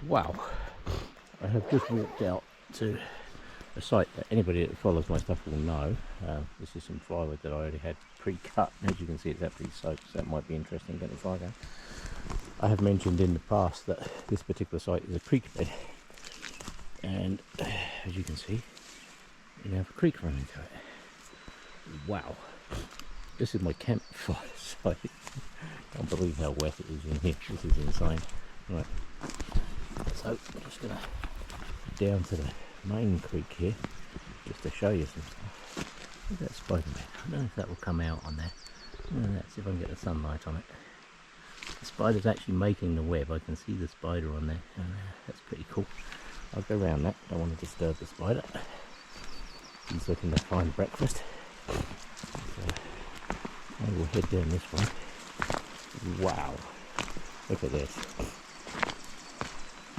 Wow, I have just walked out to a site that anybody that follows my stuff will know. This is some firewood that I already had pre-cut. As you can see, it's absolutely soaked, so that might be interesting getting the fire going. I have mentioned in the past that this particular site is a creek bed, and as you can see, you have a creek running through it. Wow, this is my campfire site. Can't believe how wet it is in here. This is insane. Right, so I'm just gonna down to the main creek here just to show you some stuff. Look at that Spider-Man. I don't know if that will come out on there. Let's see if I can get the sunlight on it. The spider's actually making the web. I can see the spider on there. That's pretty cool. I'll go around that. Don't want to disturb the spider. He's looking to find breakfast. So I will head down this way. Wow. Look at this.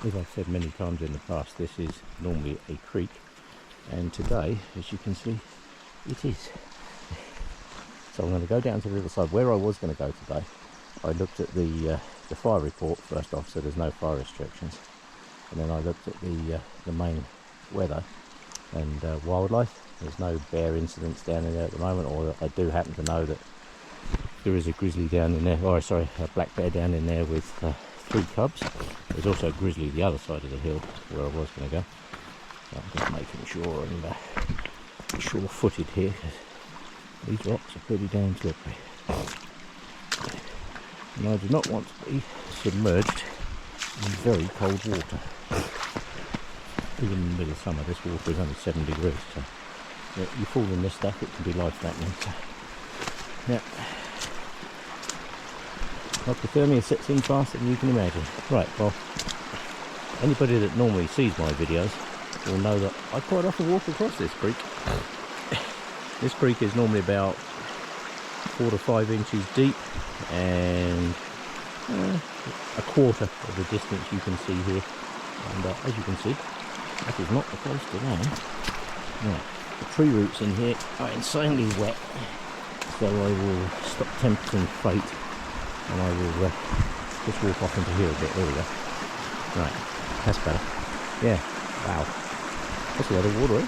As I've said many times in the past, this is normally a creek, and today, as you can see, it is. So I'm going to go down to the other side. Where I was going to go today, I looked at the fire report first off, so there's no fire restrictions, and then I looked at the main weather and wildlife. There's no bear incidents down in there at the moment, or I do happen to know that there is a grizzly down in there, or sorry, a black bear down in there with 3 cubs. There's also a grizzly the other side of the hill where I was going to go. So I'm just making sure and sure-footed here, because these rocks are pretty damn slippery. And I do not want to be submerged in very cold water. Even in the middle of summer, this water is only 7 degrees, so you fall in this stuff, it can be life-threatening. So, yeah. Hypothermia sets in faster than you can imagine. Right, well, anybody that normally sees my videos will know that I quite often walk across this creek. This creek is normally about 4 to 5 inches deep, and a quarter of the distance you can see here. And as you can see, that is not the close to land. Right, the tree roots in here are insanely wet, so I will stop tempting fate. And I will just walk off into here a bit. There we go. Right, that's better. Yeah, wow. That's a lot of water, eh?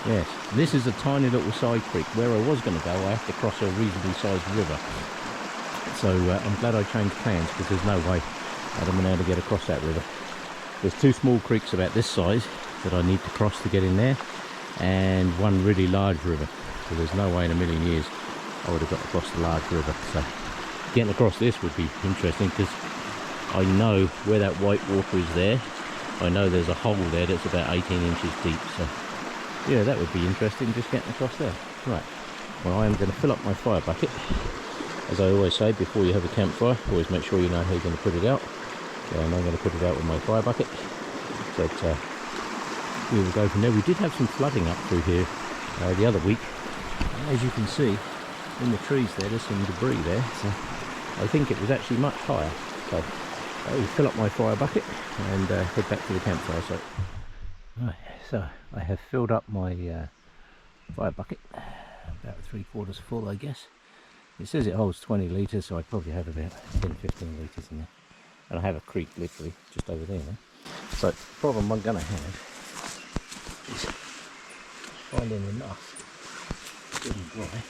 Yes, this is a tiny little side creek. Where I was going to go, I have to cross a reasonably sized river. So I'm glad I changed plans, because there's no way I'd have been able to get across that river. There's 2 small creeks about this size that I need to cross to get in there, and one really large river. So there's no way in a million years I would have got across the large river. So getting across this would be interesting, because I know where that white water is there. I know there's a hole there that's about 18 inches deep. So yeah, that would be interesting, just getting across there. Right, well, I am going to fill up my fire bucket. As I always say, before you have a campfire, always make sure you know how you're going to put it out. So I'm going to put it out with my fire bucket. But we will go from there. We did have some flooding up through here the other week. As you can see, in the trees there's some debris there, so I think it was actually much higher. So I will fill up my fire bucket and head back to the campfire site. Right, so I have filled up my fire bucket, about 3/4 full, I guess. It says it holds 20 litres, so I probably have about 10-15 litres in there. And I have a creek literally just over there now. So the problem I'm going to have is finding enough good and dry.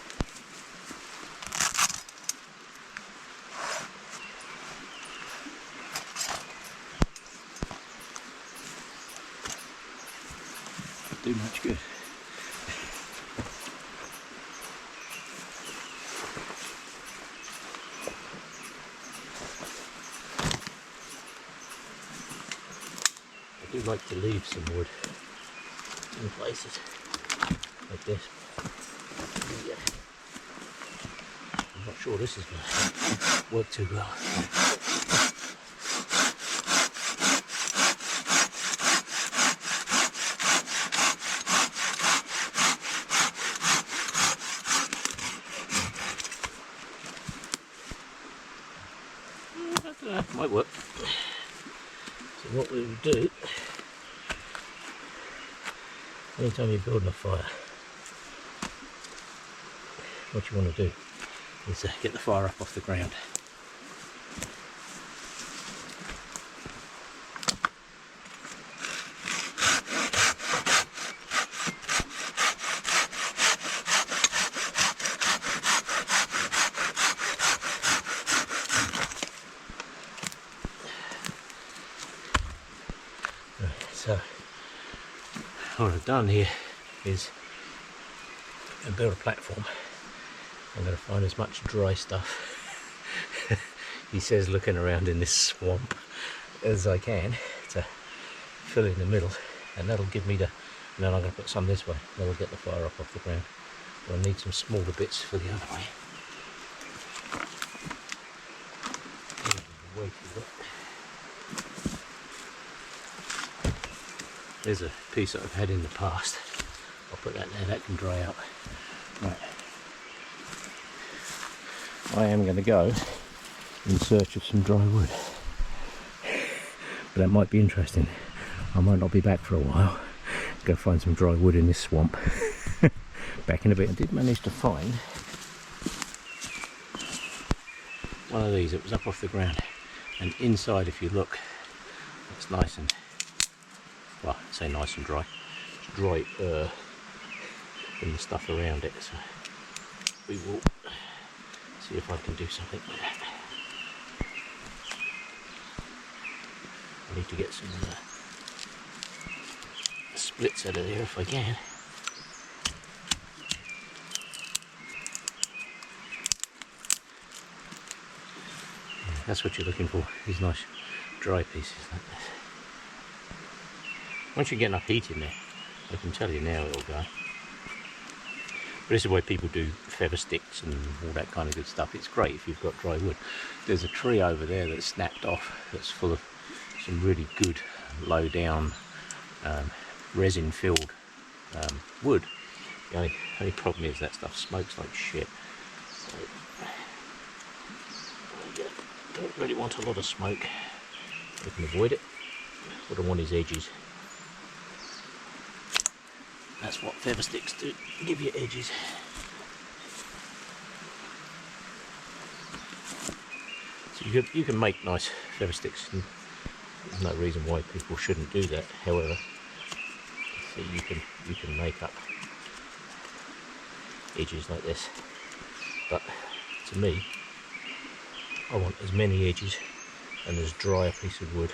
Do much good. I do like to leave some wood in places like this. Yeah. I'm not sure this is going to work too well. Might work. So what we will do, anytime you're building a fire, what you want to do is get the fire up off the ground. what I've done here is build a platform. I'm going to find as much dry stuff, he says, looking around in this swamp as I can to fill in the middle, and that'll give me the, and then I'm going to put some this way, that'll get the fire up off the ground. But I need some smaller bits for the other way. There's a piece that I've had in the past. I'll put that there, that can dry out. Right. I am going to go in search of some dry wood. But that might be interesting. I might not be back for a while. Go find some dry wood in this swamp. Back in a bit. I did manage to find one of these. It was up off the ground. And inside, if you look, it's nice and, well, I'd say nice and dry. It's dry from the stuff around it. So we will see if I can do something with that. I need to get some splits out of there if I can. Yeah, that's what you're looking for, these nice dry pieces like this. Once you get enough heat in there, I can tell you now it'll go. But this is why people do feather sticks and all that kind of good stuff. It's great if you've got dry wood. There's a tree over there that's snapped off that's full of some really good low down resin filled wood. The only problem is that stuff smokes like shit. So I don't really want a lot of smoke. I can avoid it. What I want is edges. That's what feather sticks do, give you edges. So you can make nice feather sticks, and there's no reason why people shouldn't do that. However, so you can make up edges like this. But to me, I want as many edges and as dry a piece of wood.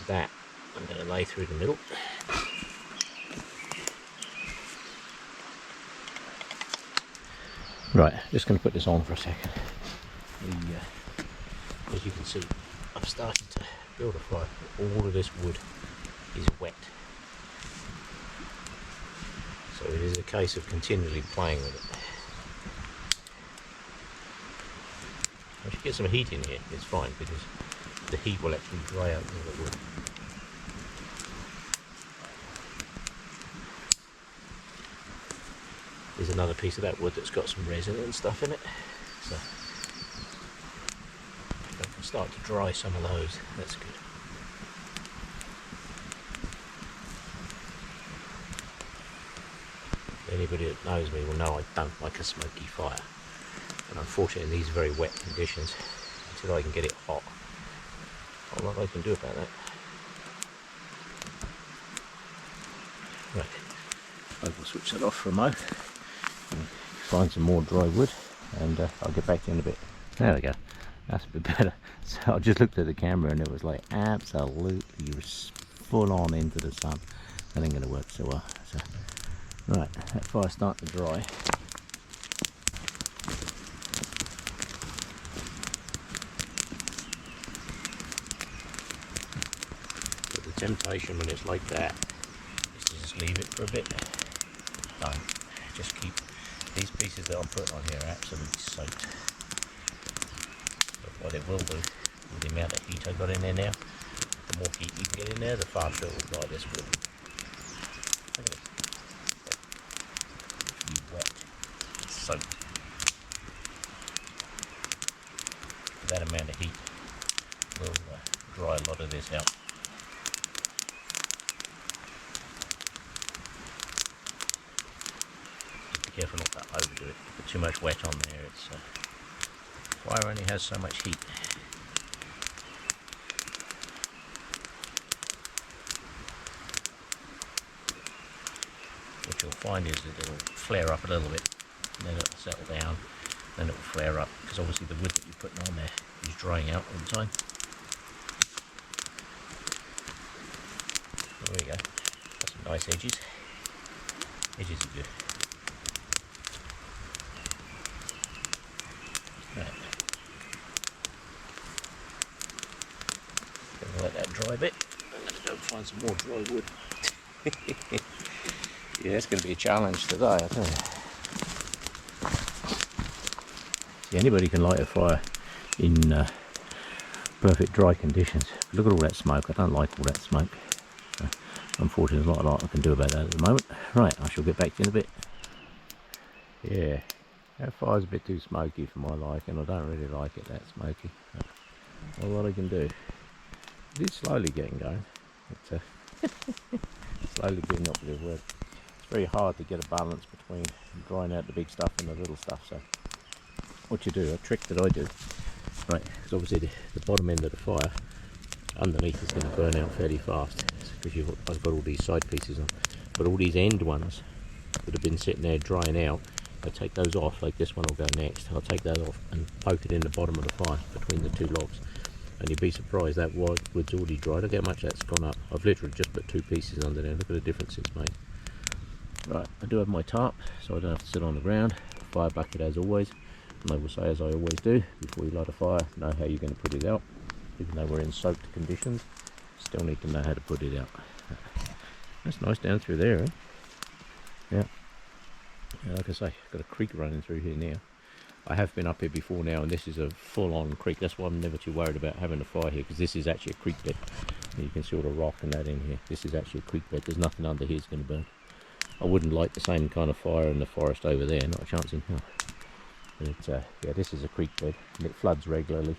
That I'm going to lay through the middle. Right, just going to put this on for a second. As you can see, I've started to build a fire. All of this wood is wet. So it is a case of continually playing with it. If you get some heat in here, it's fine, because the heat will actually dry out all the wood. There's another piece of that wood that's got some resin and stuff in it, so I can start to dry some of those. That's good. Anybody that knows me will know I don't like a smoky fire, and unfortunately in these very wet conditions, until I can get it hot, not a lot I can do about that. Right, I will switch that off for a moment. Find some more dry wood, and I'll get back to you in a bit. There we go, that's a bit better. So I just looked at the camera and it was like absolutely full on into the sun. That ain't gonna work so well. So, right, that fire's starting to dry. But the temptation when it's like that is to just leave it for a bit. Don't. Just keep these pieces that I'm putting on here are absolutely soaked. But what it will do, with the amount of heat I've got in there now, the more heat you can get in there, the faster it will dry this wood. Look at this. It's wet. It's soaked. That amount of heat will dry a lot of this out. Careful not to overdo it. Put too much wet on there. It's fire only has so much heat. What you'll find is that it'll flare up a little bit, and then it'll settle down, then it'll flare up, because obviously the wood that you're putting on there is drying out all the time. There we go. Got some nice edges. Edges are good. Right. Gonna let that dry a bit. I'm gonna go find some more dry wood. Yeah, it's gonna be a challenge today, I tell you. See, anybody can light a fire in perfect dry conditions. Look at all that smoke. I don't like all that smoke. Unfortunately, there's not a lot I can do about that at the moment. Right, I shall get back to you in a bit. Yeah, that fire's a bit too smoky for my liking. I don't really like it that smoky. Not a lot I can do. It is slowly getting going. It's slowly getting up with work. It's very hard to get a balance between drying out the big stuff and the little stuff. So what you do, a trick that I do, right, because obviously the bottom end of the fire underneath is going to burn out fairly fast because I've got all these side pieces on, but all these end ones that have been sitting there drying out, I take those off. Like this one will go next. I'll take that off and poke it in the bottom of the fire between the two logs, and you'd be surprised that wood's already dried. Look how much that's gone up. I've literally just put 2 pieces under there. Look at the difference it's made. Right, I do have my tarp so I don't have to sit on the ground. Fire bucket as always, and I will say, as I always do, before you light a fire, know how you're going to put it out. Even though we're in soaked conditions, still need to know how to put it out. That's nice down through there, eh? Yeah. Like I say, got a creek running through here now. I have been up here before now, and this is a full-on creek. That's why I'm never too worried about having a fire here, because this is actually a creek bed. You can see all the rock and that in here. This is actually a creek bed. There's nothing under here that's going to burn. I wouldn't light the same kind of fire in the forest over there, not a chance in hell. But yeah, this is a creek bed, and it floods regularly.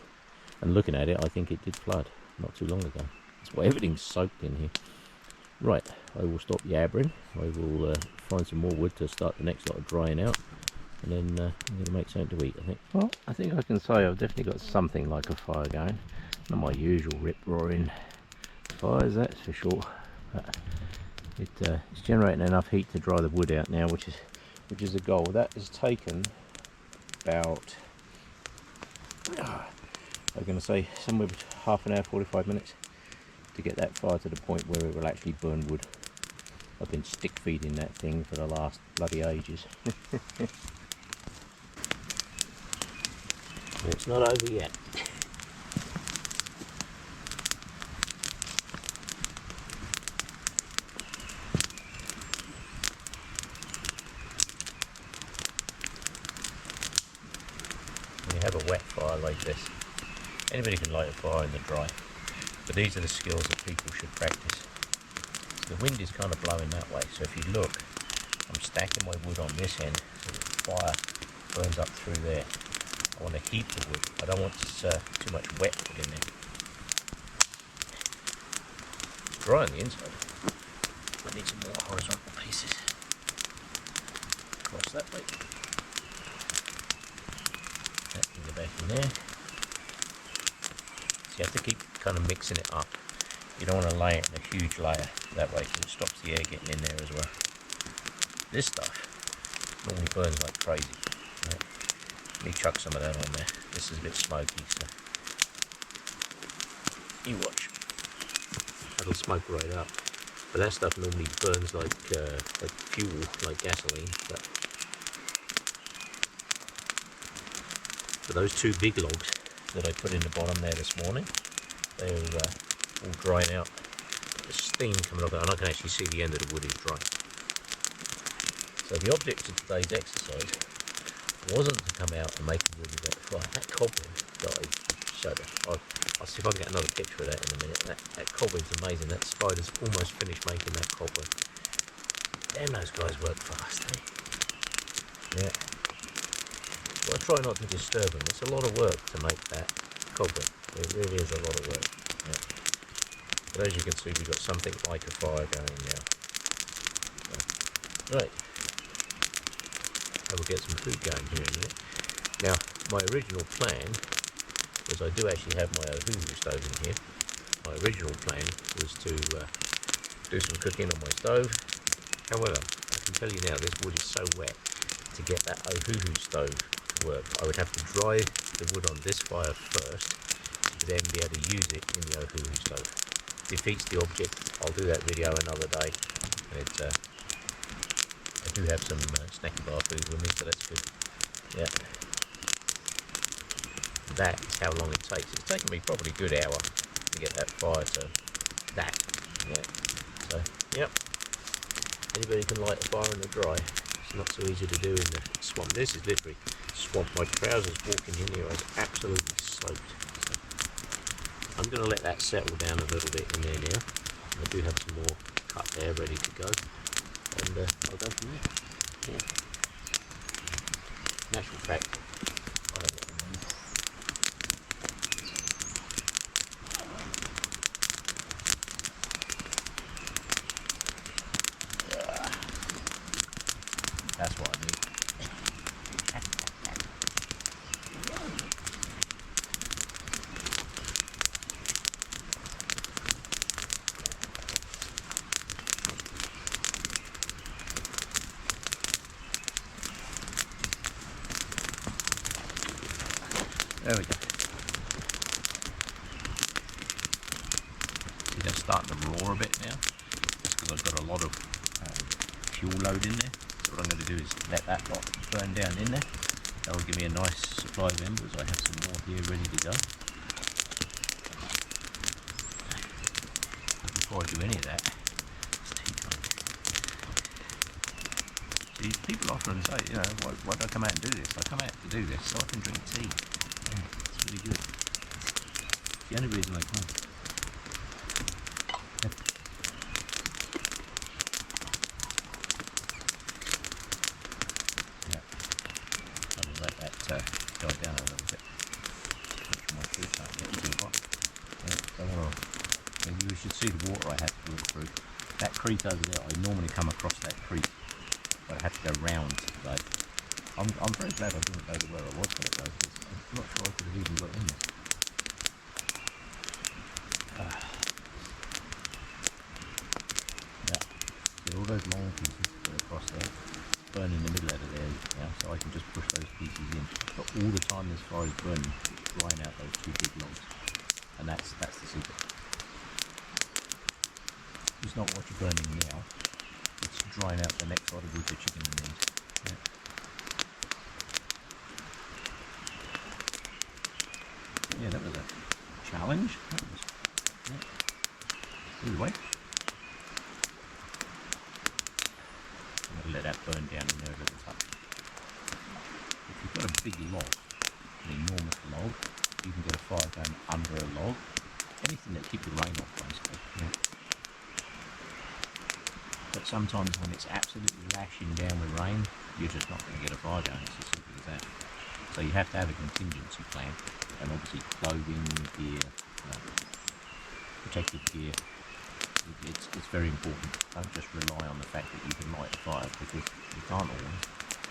And looking at it, I think it did flood not too long ago. That's why everything's soaked in here. Right, I will stop yabbering. I will find some more wood to start the next lot of drying out, and then I'm going to make something to eat, I think. Well, I think I can say I've definitely got something like a fire going. Not my usual rip-roaring fires, that's for sure. But it's generating enough heat to dry the wood out now, which is the goal. That has taken about, I'm going to say somewhere between half an hour, 45 minutes to get that fire to the point where it will actually burn wood. I've been stick feeding that thing for the last bloody ages. It's not over yet. When you have a wet fire like this, anybody can light a fire in the dry, but these are the skills that people should practice. So the wind is kind of blowing that way, so if you look, I'm stacking my wood on this end so that the fire burns up through there. I want to heat the wood. I don't want too much wet wood in there. Dry on the inside. I need some more horizontal pieces. Cross that way. That can go back in there. So you have to keep kind of mixing it up. You don't want to lay it in a huge layer that way, because it stops the air getting in there as well. This stuff normally burns like crazy. Right? Let me chuck some of that on there. This is a bit smoky, so you watch. That'll smoke right up. But that stuff normally burns like fuel, like gasoline. But for those 2 big logs that I put in the bottom there this morning, they're all drying out. There's steam coming off it, and I can actually see the end of the wood is dry. So the object of today's exercise wasn't to come out and make a really wet fire. That cobweb that I showed you, I'll see if I can get another picture of that in a minute. That cobweb's amazing. That spider's almost finished making that cobweb. Damn, those guys work fast, eh? Yeah. Well, I try not to disturb them. It's a lot of work to make that cobweb. It really is a lot of work. Yeah. But as you can see, we've got something like a fire going now. Right. I will get some food going here in a minute. Now, my original plan was, I do actually have my Ohuhu stove in here. My original plan was to do some cooking on my stove. However, I can tell you now, this wood is so wet, to get that Ohuhu stove to work, I would have to dry the wood on this fire first, to then be able to use it in the Ohuhu stove. Defeats the object. I'll do that video another day. I do have some snacky bar food with me, so that's good. Yeah. That is how long it takes. It's taken me probably a good hour to get that fire to that. Yeah. So, yep. Anybody can light a fire in the dry. It's not so easy to do in the swamp. This is literally swamp. My trousers walking in here, I was absolutely soaked. So I'm going to let that settle down a little bit in there now. I do have some more cut there ready to go. And I'll go from there. Yeah. Natural fact, I have it in there. That's what I need. There we go. See, that's starting to roar a bit now. Just because I've got a lot of fuel load in there. So what I'm going to do is let that lot burn down in there. That will give me a nice supply of embers. I have some more here ready to go. But before I do any of that, it's tea time. See, people often say, you know, why do I come out and do this? I come out to do this so I can drink tea. Yeah, it's really good. It's the only reason I come. Yeah, I'll let that die down a little bit. Make sure my food's not getting too hot. Yeah, you should see the water I had to walk through. That creek over there, I normally come across that creek, but I had to go round. Like, I'm very glad I didn't go to where I was going to go, because I'm not sure I could have even got in there. Yeah, see all those long pieces that are across there, burn in the middle out of there, yeah, so I can just push those pieces in. But all the time this fire is burning, it's drying out those two big logs, and that's the secret. It's not what you're burning now, it's drying out the next lot of wood that you're going to need. Yeah. Yeah, that was a challenge. That was, yeah. Either way, I'm going to let that burn down in there a little touch. If you've got a big log, an enormous log, you can get a fire going under a log. Anything that keeps the rain off, basically. Yeah. But sometimes when it's absolutely lashing down with rain, you're just not going to get a fire going. It's as simple as that. So you have to have a contingency plan, and obviously clothing, gear, protective gear. It's very important. Don't just rely on the fact that you can light a fire, because you can't always.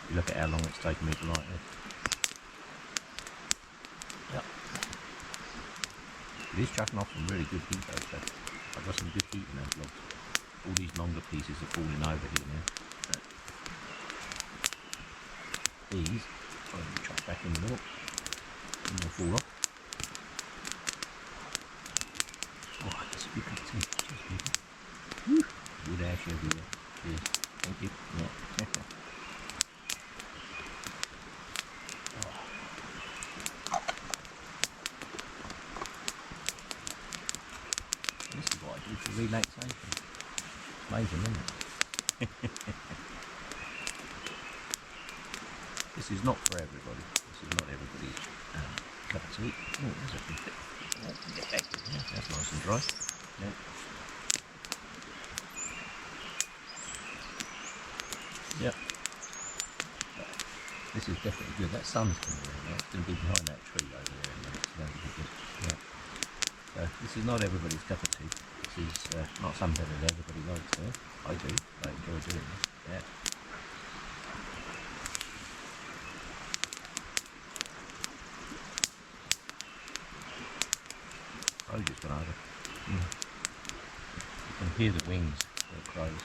You look at how long it's taken me to light this. Yep. It is chucking off some really good heat though, so I've got some good heat in those logs. All these longer pieces are falling over here now. So these, I'm going to chuck back in the middle, and they'll fall off. Oh, that's a good cup of tea. Cheers, people. Woo! Good ash everywhere. Cheers. Thank you. Yeah. This is what I do for relaxation. Amazing, isn't it? This is not for everybody. This is not everybody's cup of tea. Oh, there's a bit. Get back to there. That's nice and dry. Yeah. Yep. This is definitely good. That sun's going to be there. It's going to be behind that tree over there. And it's going to be good. Yeah. So this is not everybody's cup of tea. This is not something that everybody likes. I do. I enjoy doing this. Yeah. Crow just gone over. You can hear the wings of the crows.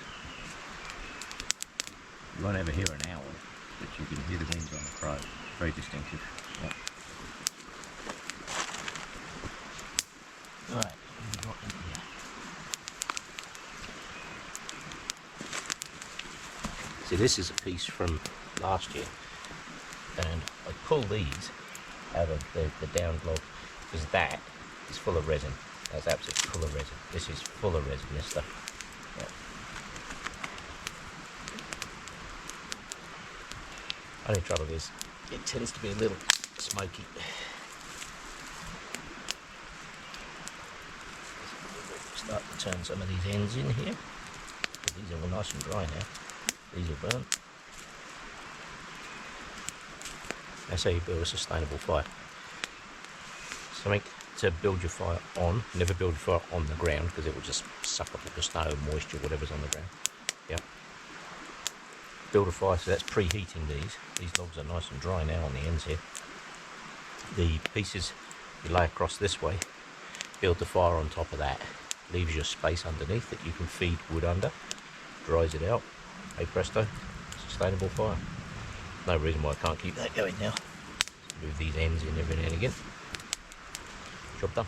You won't ever hear an owl, but you can hear the wings on the crow. Very distinctive. Yep. Right, what have we got in here? See, this is a piece from last year, and I pull these out of the downed log because that is full of resin. That's absolutely full of resin. This is full of resin, this stuff. Yeah. Only trouble is, it tends to be a little smoky. Start to turn some of these ends in here. These are all nice and dry now. These are burnt. That's how you build a sustainable fire. Something to build your fire on. Never build your fire on the ground because it will just suck up all the snow, moisture, whatever's on the ground. Yep. Build a fire, so that's preheating these. These logs are nice and dry now on the ends here. The pieces you lay across this way, build the fire on top of that. Leaves you a space underneath that you can feed wood under. Dries it out. Hey presto, sustainable fire. No reason why I can't keep that going now. Move these ends in every now and again. Job done.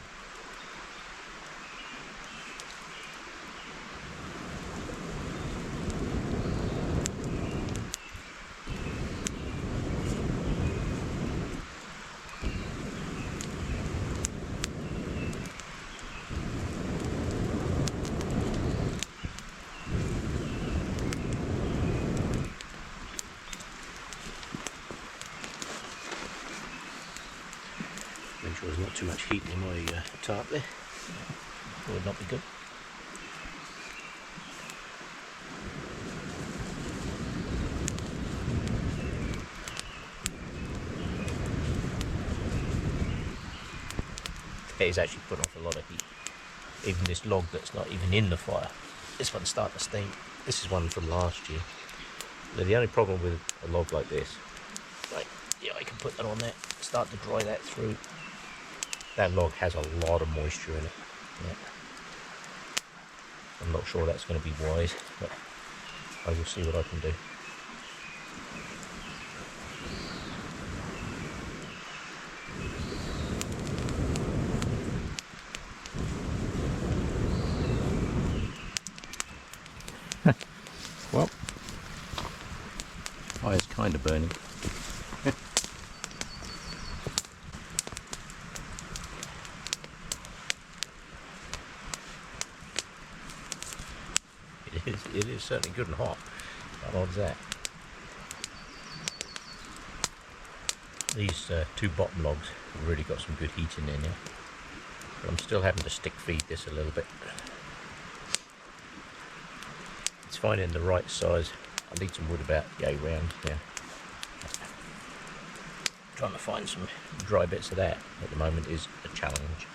Make sure there's not too much heat in my tarp there. That would not be good. It is actually putting off a lot of heat. Even this log that's not even in the fire, this one's starting to steam. This is one from last year. Now the only problem with a log like this, right, yeah, I can put that on there, start to dry that through. That log has a lot of moisture in it. Yeah. I'm not sure that's going to be wise, but I will see what I can do. Well, fire's kind of burning. It is certainly good and hot. How odd is that? These two bottom logs have really got some good heat in there now. But I'm still having to stick feed this a little bit. It's finding the right size. I need some wood about yay round now. Trying to find some dry bits of that at the moment is a challenge.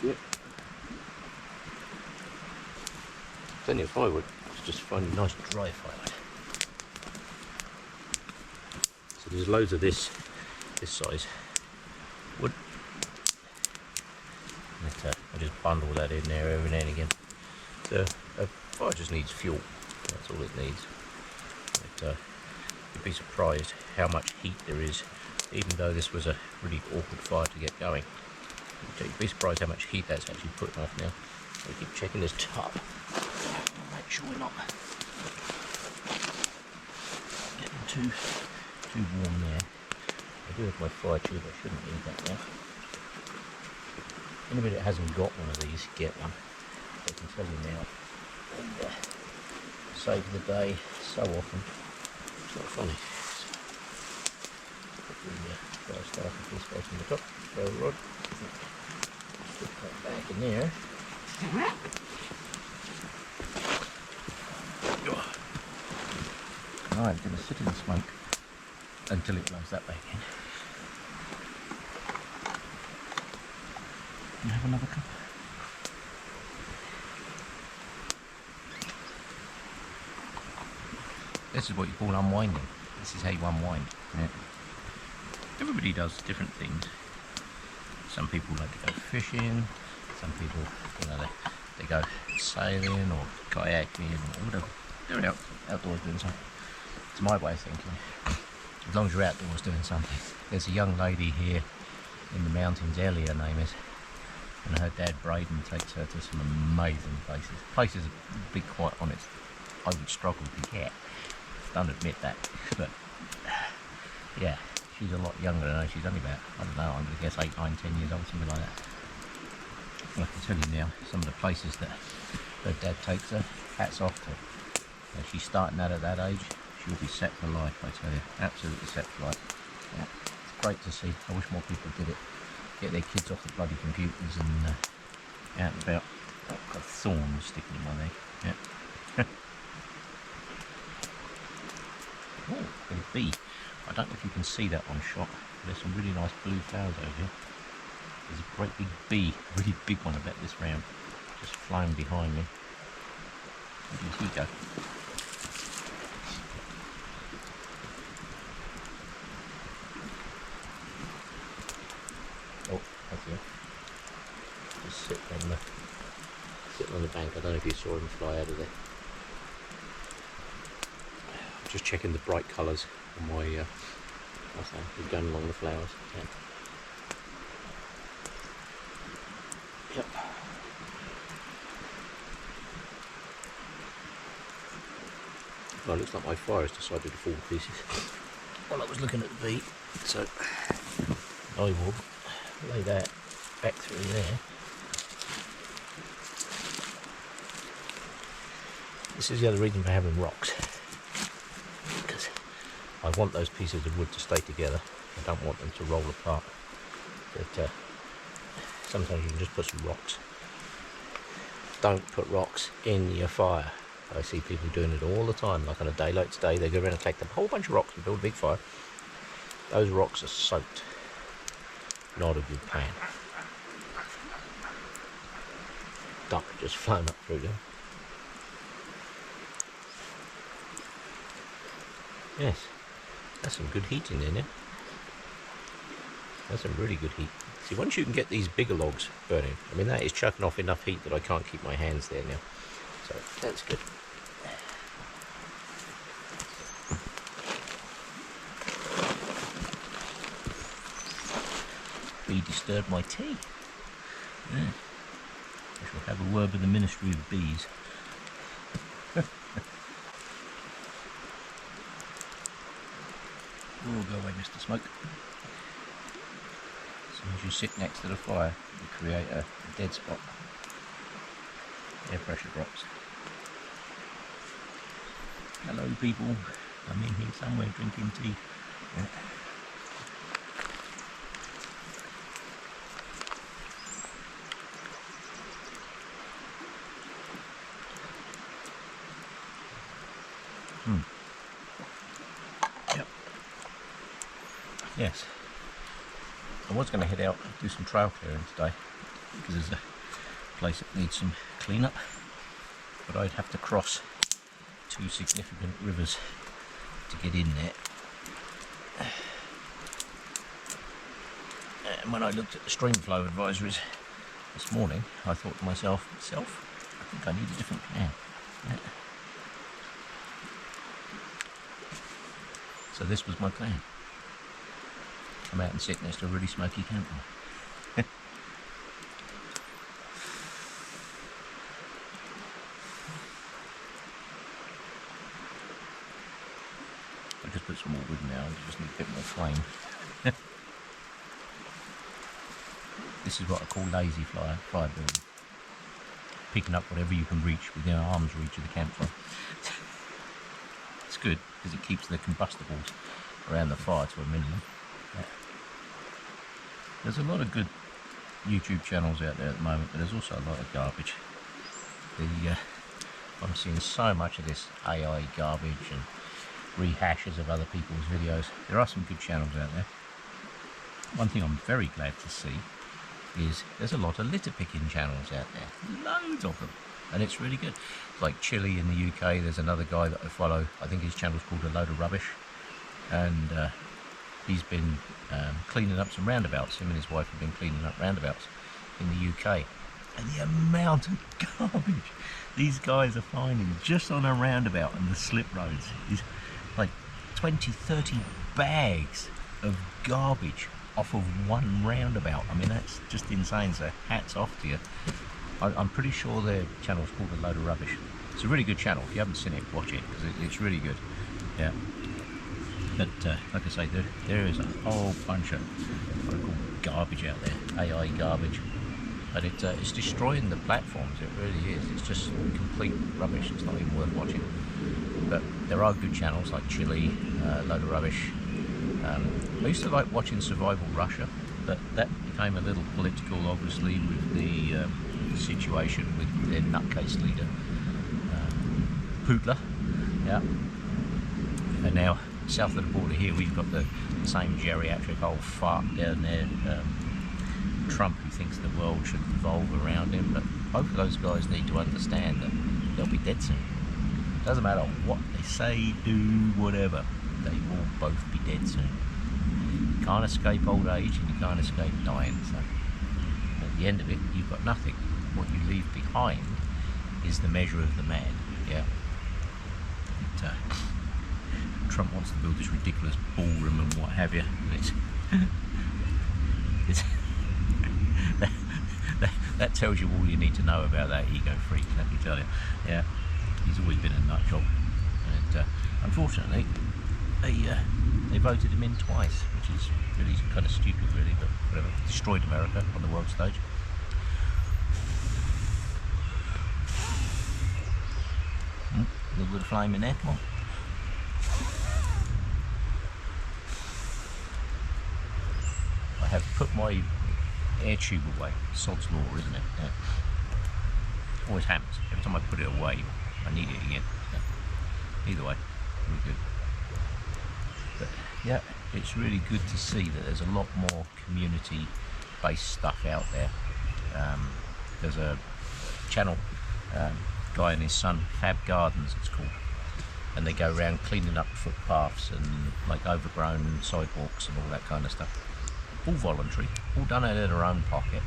Yep. Plenty of firewood, it's just finding nice dry firewood. So there's loads of this size wood. But, I just bundle that in there every now and again. The fire just needs fuel, that's all it needs. But, you'd be surprised how much heat there is, even though this was a really awkward fire to get going. You'd be surprised how much heat that's actually putting off now. I keep checking this top. Make sure we're not getting too warm there. I do have my fire tube, I shouldn't need that now. Anybody that hasn't got one of these, get one. I can tell you now, and save the day so often. It's not funny. Put the fire starter piece back in the top, rail rod. Put that back in there. Right, I'm going to sit in the smoke until it blows that back in. Can I have another cup? This is what you call unwinding. This is how you unwind. Yeah. Everybody does different things. Some people like to go fishing. Some people, you know, they go sailing or kayaking or whatever. They're outdoors doing something. It's my way of thinking. As long as you're outdoors doing something. There's a young lady here in the mountains, Ellie her name is, and her dad Braden takes her to some amazing places. Places, to be quite honest, I would struggle to get. Don't admit that, but yeah, she's a lot younger than I. She's only about, I don't know, I'm going to guess 8, 9, 10 years old, something like that. And I can tell you now, some of the places that her dad takes her, hats off to her. She's starting out at that age, she'll be set for life, I tell you, absolutely set for life. Yeah, it's great to see. I wish more people did it. Get their kids off the bloody computers and out and about. Oh, I've got thorns sticking in my leg. Yeah. Oh, got a bee. I don't know if you can see that on shot. There's some really nice blue flowers over here. There's a great big bee, really big one, I bet this round, just flying behind me. Where did he go? Oh, that's him. Just sitting on the bank. I don't know if you saw him fly out of there. I'm just checking the bright colours on my what's that? He's going along the flowers. Yeah. Yep. Well, it looks like my fire has decided to fall to pieces while I was looking at the bee, so I will lay that back through there. This is the other reason for having rocks, because I want those pieces of wood to stay together. I don't want them to roll apart. But sometimes you can just put some rocks. Don't put rocks in your fire. I see people doing it all the time, like on a day like today, they go around and collect a whole bunch of rocks and build a big fire. Those rocks are soaked. Not a good plan. Duck just flown up through there. Yes, that's some good heat in there now. That's some really good heat. See, once you can get these bigger logs burning, I mean, that is chucking off enough heat that I can't keep my hands there now. So that's good. Bee disturbed my tea. Yeah. I shall have a word with the Ministry of Bees. Oh, go away, Mr. Smoke. As soon as you sit next to the fire, you create a dead spot. Air pressure drops. Hello, people. I'm in here somewhere drinking tea. Yeah. Yep. Yes. I was going to head out and do some trail clearing today because there's a place that needs some cleanup, but I'd have to cross 2 significant rivers to get in there. And when I looked at the stream flow advisories this morning, I thought to myself, I think I need a different plan. Yeah. So this was my plan. Come out and sit next to a really smoky campfire. I just put some more wood now, I just need a bit more flame. This is what I call lazy fire burning. Picking up whatever you can reach within arm's reach of the campfire. It's good because it keeps the combustibles around the fire to a minimum. Yeah. There's a lot of good YouTube channels out there at the moment, but there's also a lot of garbage. I'm seeing so much of this AI garbage and rehashes of other people's videos. There are some good channels out there. One thing I'm very glad to see is there's a lot of litter picking channels out there. Loads of them. And it's really good. Like Chile in the UK, there's another guy that I follow. I think his channel's called A Load of Rubbish. And he's been cleaning up some roundabouts. Him and his wife have been cleaning up roundabouts in the UK. And the amount of garbage these guys are finding just on a roundabout and the slip roads is like 20, 30 bags of garbage off of one roundabout. I mean, that's just insane. So hats off to you. I'm pretty sure their channel's called A Load of Rubbish. It's a really good channel. If you haven't seen it, watch it, because it's really good. Yeah. But like I say, there is a whole bunch of what I call garbage out there, AI garbage. But it's destroying the platforms, it really is. It's just complete rubbish, it's not even worth watching. But there are good channels like Chile, load of rubbish. I used to like watching Survival Russia, but that became a little political, obviously, with the situation with their nutcase leader, Putla. Yeah. And now, south of the border here, we've got the same geriatric old fart down there, Trump, who thinks the world should revolve around him. But both of those guys need to understand that they'll be dead soon. Doesn't matter what they say, do, whatever, they will both be dead soon. You can't escape old age and you can't escape dying. So at the end of it, you've got nothing. What you leave behind is the measure of the man. Yeah. Trump wants to build this ridiculous ballroom and what have you. That tells you all you need to know about that ego freak, let me tell you. Yeah, he's always been a nut job. And unfortunately, they voted him in twice, which is really kind of stupid, really, but whatever. Destroyed America on the world stage. A little bit of flame in there, come on. I have put my air tube away. Sod's law, isn't it? Yeah. Always happens. Every time I put it away, I need it again. Yeah. Either way, really good. But yeah, it's really good to see that there's a lot more community-based stuff out there. There's a channel, guy and his son, Fab Gardens it's called, and they go around cleaning up footpaths and like overgrown sidewalks and all that kind of stuff. All voluntary, all done out of their own pocket,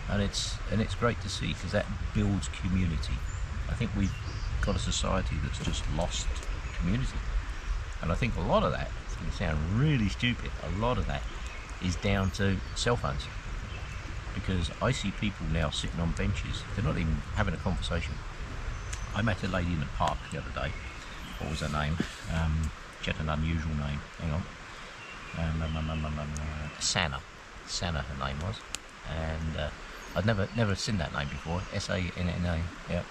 and it's great to see, because that builds community. I think we've got a society that's just lost community, and I think a lot of that, it's going to sound really stupid, a lot of that is down to cell phones, because I see people now sitting on benches, they're not even having a conversation. I met a lady in the park the other day. What was her name? She had an unusual name, hang on. Sanna, her name was, and I'd never seen that name before. S-A-N-N-A. Yeah.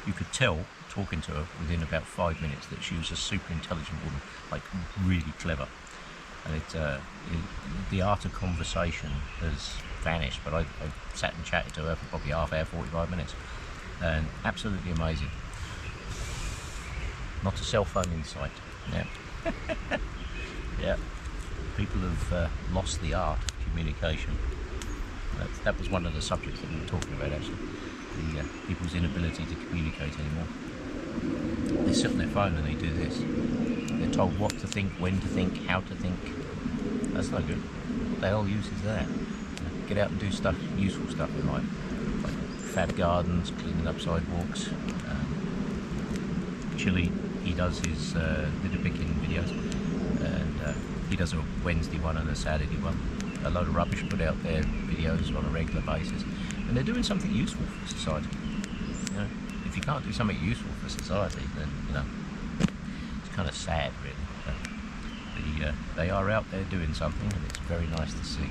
You could tell talking to her within about 5 minutes that she was a super intelligent woman, like really clever. And the art of conversation has vanished. But I sat and chatted to her for probably half hour, 45 minutes, and absolutely amazing. Not a cell phone in sight. Yeah. Yeah, people have lost the art of communication. That was one of the subjects that we were talking about, actually. The people's inability to communicate anymore. They sit on their phone and they do this. They're told what to think, when to think, how to think. That's no good. What the hell use is that? Get out and do stuff, useful stuff in life. Like Fab Gardens, cleaning up sidewalks. Chile, he does his little picking videos. And he does a Wednesday one and a Saturday one. A load of rubbish put out their videos on a regular basis, and they're doing something useful for society. You know, if you can't do something useful for society, then it's kind of sad, really. But they are out there doing something, and it's very nice to see.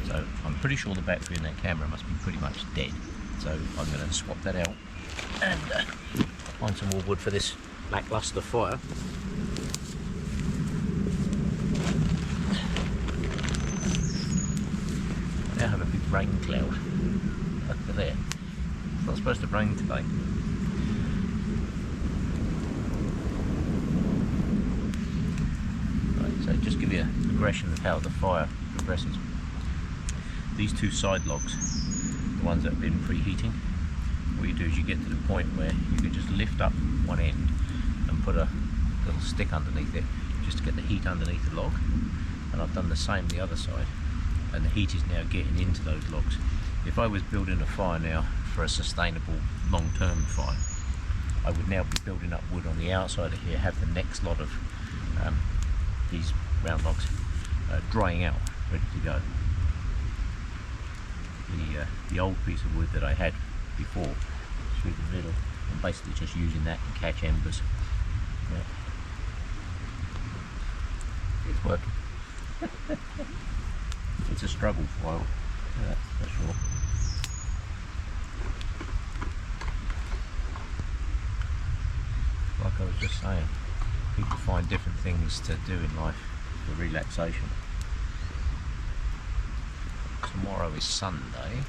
So I'm pretty sure the battery in that camera must be pretty much dead. So I'm going to swap that out and find some more wood for this lackluster fire. I have a big rain cloud over there. It's not supposed to rain today. Right, so just give you a progression of how the fire progresses. These two side logs, the ones that have been preheating, what you do is you get to the point where you can just lift up one end and put a little stick underneath it just to get the heat underneath the log. And I've done the same the other side. And the heat is now getting into those logs. If I was building a fire now for a sustainable long-term fire, I would now be building up wood on the outside of here, have the next lot of these round logs drying out, ready to go. The old piece of wood that I had before, through the middle, I'm basically just using that to catch embers. Yeah. It's working. It's a struggle file, that's for sure. Like I was just saying, people find different things to do in life for relaxation. Tomorrow is Sunday.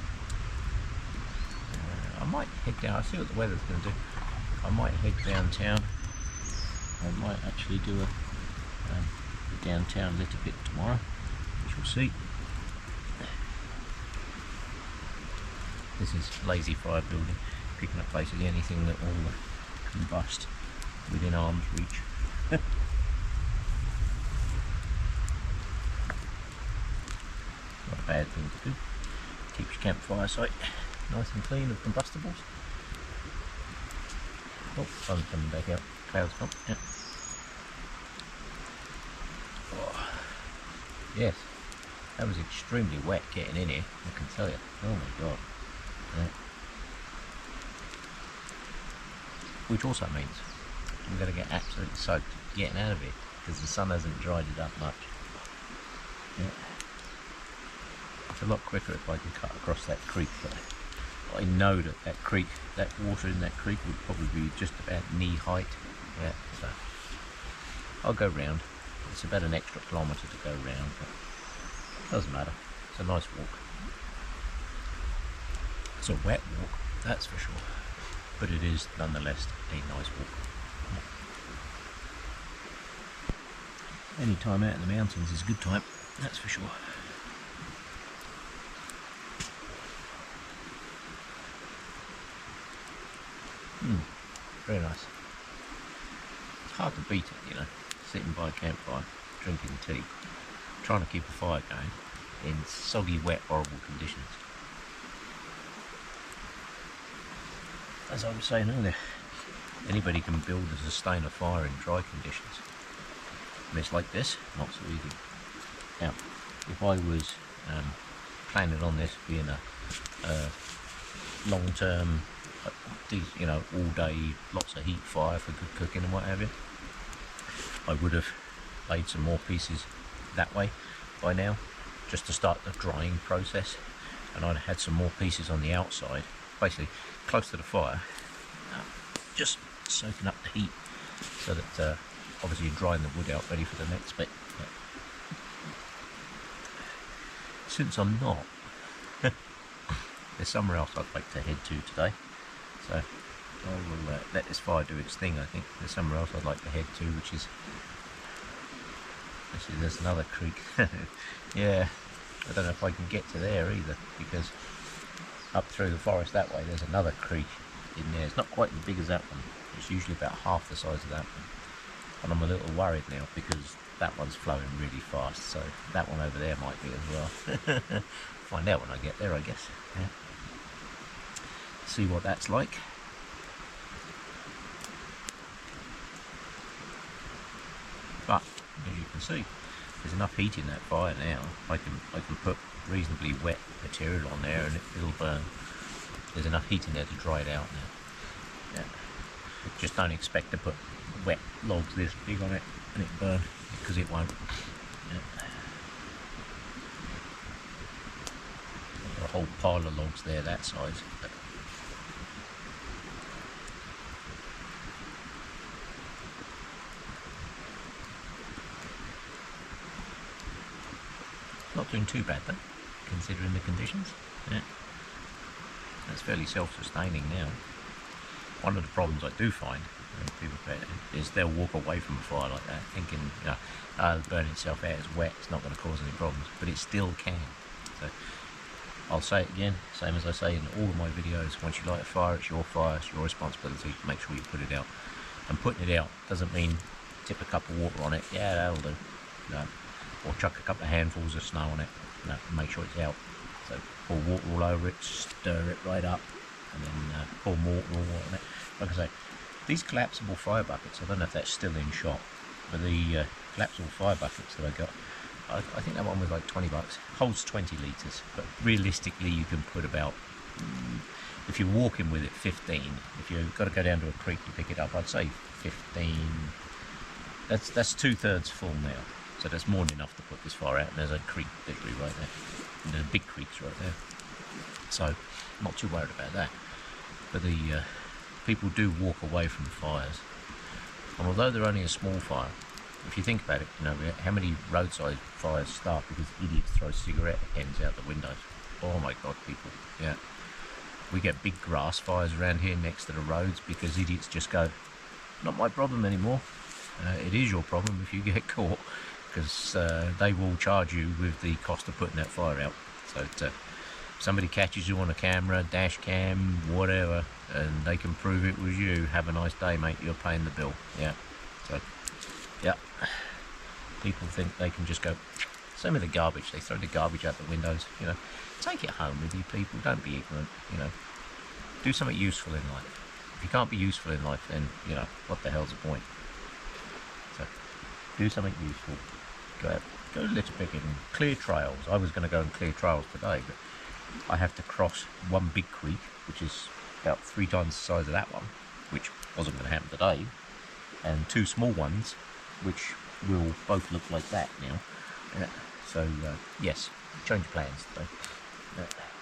I might head down, I'll see what the weather's going to do. I might head downtown. I might actually do a downtown little bit tomorrow, which we'll see. This is Lazy Fire Building, picking up basically anything that will combust within arm's reach. Not a bad thing to do. Keeps your campfire site nice and clean of combustibles. Oh, sun's coming back out. Clouds come. Yeah. Oh. Yes, that was extremely wet getting in here, I can tell you. Oh my god. Yeah. Which also means I'm going to get absolutely soaked getting out of it because the sun hasn't dried it up much. Yeah. It's a lot quicker if I can cut across that creek though. I know that that creek, that water in that creek would probably be just about knee height. Yeah, so I'll go round. It's about an extra kilometre to go round, but it doesn't matter. It's a nice walk. It's a wet walk, that's for sure, but it is nonetheless a nice walk. Any time out in the mountains is a good time, that's for sure. Very nice. It's hard to beat it, you know, sitting by a campfire, drinking tea, trying to keep a fire going in soggy, wet, horrible conditions. As I was saying earlier, anybody can build and sustain a fire in dry conditions. And it's like this, not so easy. Now, if I was planning on this being a long-term, you know, all day, lots of heat fire for good cooking and what have you, I would have laid some more pieces that way by now, just to start the drying process, and I'd have had some more pieces on the outside, basically close to the fire, just soaking up the heat, so that obviously you're drying the wood out ready for the next bit. But since I'm not, there's somewhere else I'd like to head to today. So I will let this fire do its thing. I think there's somewhere else I'd like to head to, which is actually there's another creek. Yeah, I don't know if I can get to there either, because up through the forest that way there's another creek in there. It's not quite as big as that one. It's usually about half the size of that one, and I'm a little worried now because that one's flowing really fast, so that one over there might be as well. Find out when I get there, I guess. Yeah. See what that's like. But as you can see, there's enough heat in that fire now. I can put reasonably wet material on there and it'll burn. There's enough heat in there to dry it out now. Yeah. Just don't expect to put wet logs this big on it and it burn, because it won't. Yeah. A whole pile of logs there that size. Not doing too bad though, considering the conditions. Yeah. That's fairly self-sustaining now. One of the problems I do find when people is they'll walk away from a fire like that thinking, you know, it'll burn itself out, it's wet, it's not going to cause any problems, but it still can. So I'll say it again, same as I say in all of my videos, once you light a fire, it's your responsibility to make sure you put it out. And putting it out doesn't mean tip a cup of water on it, yeah, that'll do. No. Or chuck a couple of handfuls of snow on it, no, make sure it's out. So pour water all over it, stir it right up, and then pour more water on it. Like I say, these collapsible fire buckets, I don't know if that's still in shop, but the collapsible fire buckets that I got, I think that one was like $20, holds 20 litres, but realistically you can put about If you're walking with it, 15. If you've got to go down to a creek to pick it up, I'd say 15. That's 2/3 full now. So that's more than enough to put this fire out. And there's a creek literally right there. And there's big creeks right there. So I'm not too worried about that. But the people do walk away from fires. And although they're only a small fire, if you think about it, you know, how many roadside fires start because idiots throw cigarette ends out the windows. Oh my God, people, yeah. We get big grass fires around here next to the roads because idiots just go, not my problem anymore. It is your problem if you get caught, because they will charge you with the cost of putting that fire out. So if somebody catches you on a camera, dash cam, whatever, and they can prove it was you, have a nice day, mate, you're paying the bill. Yeah. So yeah, people think they can just go, same with the garbage, they throw the garbage out the windows, you know. Take it home with you, people, don't be ignorant, you know. Do something useful in life. If you can't be useful in life, then, you know, what the hell's the point? So, do something useful. Go out, go litter picking, clear trails. I was going to go and clear trails today, but I have to cross one big creek, which is about 3 times the size of that one, which wasn't going to happen today, and 2 small ones, which will both look like that now. So, yes, change of plans today.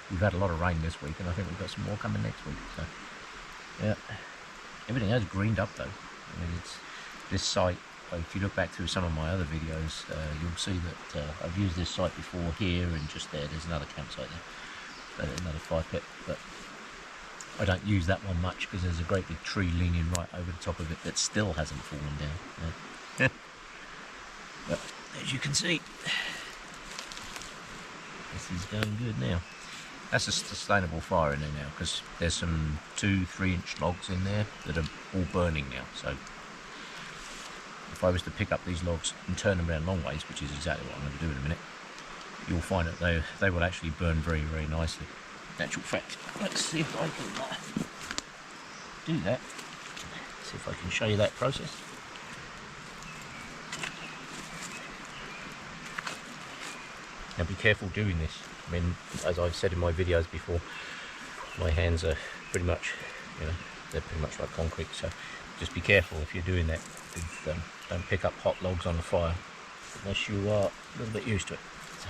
We've had a lot of rain this week, and I think we've got some more coming next week. So, yeah, everything has greened up though. I mean, it's this site. If you look back through some of my other videos, you'll see that I've used this site before here and just there. There's another campsite there, another fire pit, but I don't use that one much because there's a great big tree leaning right over the top of it that still hasn't fallen down. Yeah. But as you can see, this is going good now. That's a sustainable fire in there now because there's some 2-3 inch logs in there that are all burning now. So if I was to pick up these logs and turn them around long ways, which is exactly what I'm going to do in a minute, you'll find that they will actually burn very, very nicely. In actual fact, let's see if I can do that. See if I can show you that process. Now be careful doing this. I mean, as I've said in my videos before, my hands are pretty much, you know, they're pretty much like concrete, so just be careful if you're doing that. Don't pick up hot logs on the fire unless you are a little bit used to it. So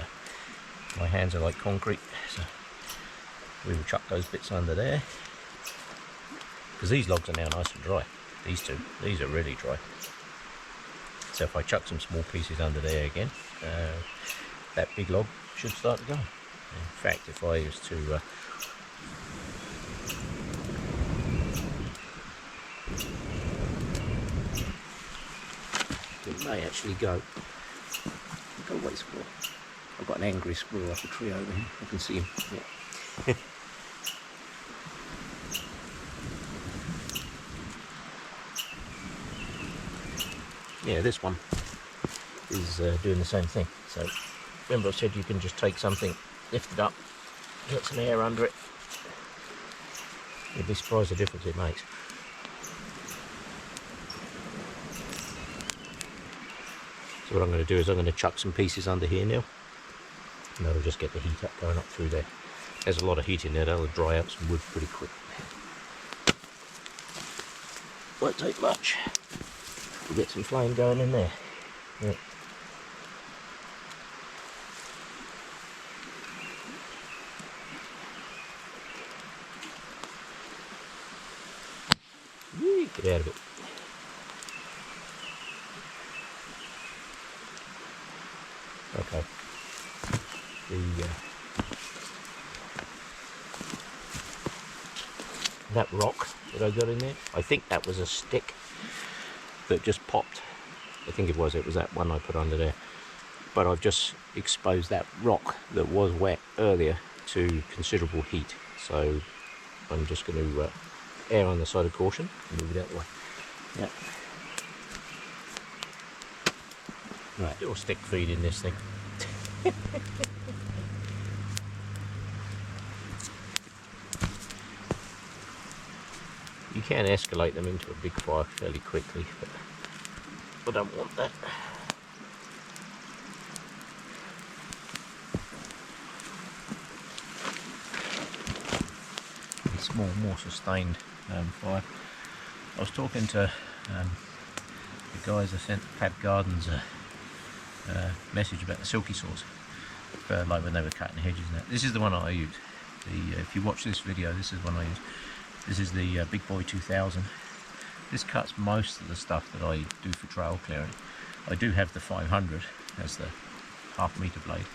my hands are like concrete, so we will chuck those bits under there because these logs are now nice and dry. These are really dry. So if I chuck some small pieces under there again, that big log should start to go. In fact, if I was to it may actually go away, squirrel. I've got an angry squirrel up a tree over here. I can see him. Yeah. Yeah, this one is doing the same thing. So remember I said you can just take something, lift it up, get some air under it. You'd be surprised the difference it makes. So what I'm going to do is I'm going to chuck some pieces under here now, and that'll just get the heat up going up through there. There's a lot of heat in there, that'll dry out some wood pretty quick. Won't take much. We'll get some flame going in there. Yeah. Get out of it. Okay. That rock that I got in there, I think that was a stick that just popped. I think it was that one I put under there. But I've just exposed that rock that was wet earlier to considerable heat. So I'm just going to err on the side of caution and move it out the way. Yeah. Right, little stick feed in this thing. You can escalate them into a big fire fairly quickly, but I don't want that. small, more sustained fire. I was talking to the guys that sent Pat Gardens a message about the silky saws, like when they were cutting hedges and that. This is the one I use. If you watch this video, this is one I use. This is the Big Boy 2000. This cuts most of the stuff that I do for trail clearing. I do have the 500 as the half meter blade.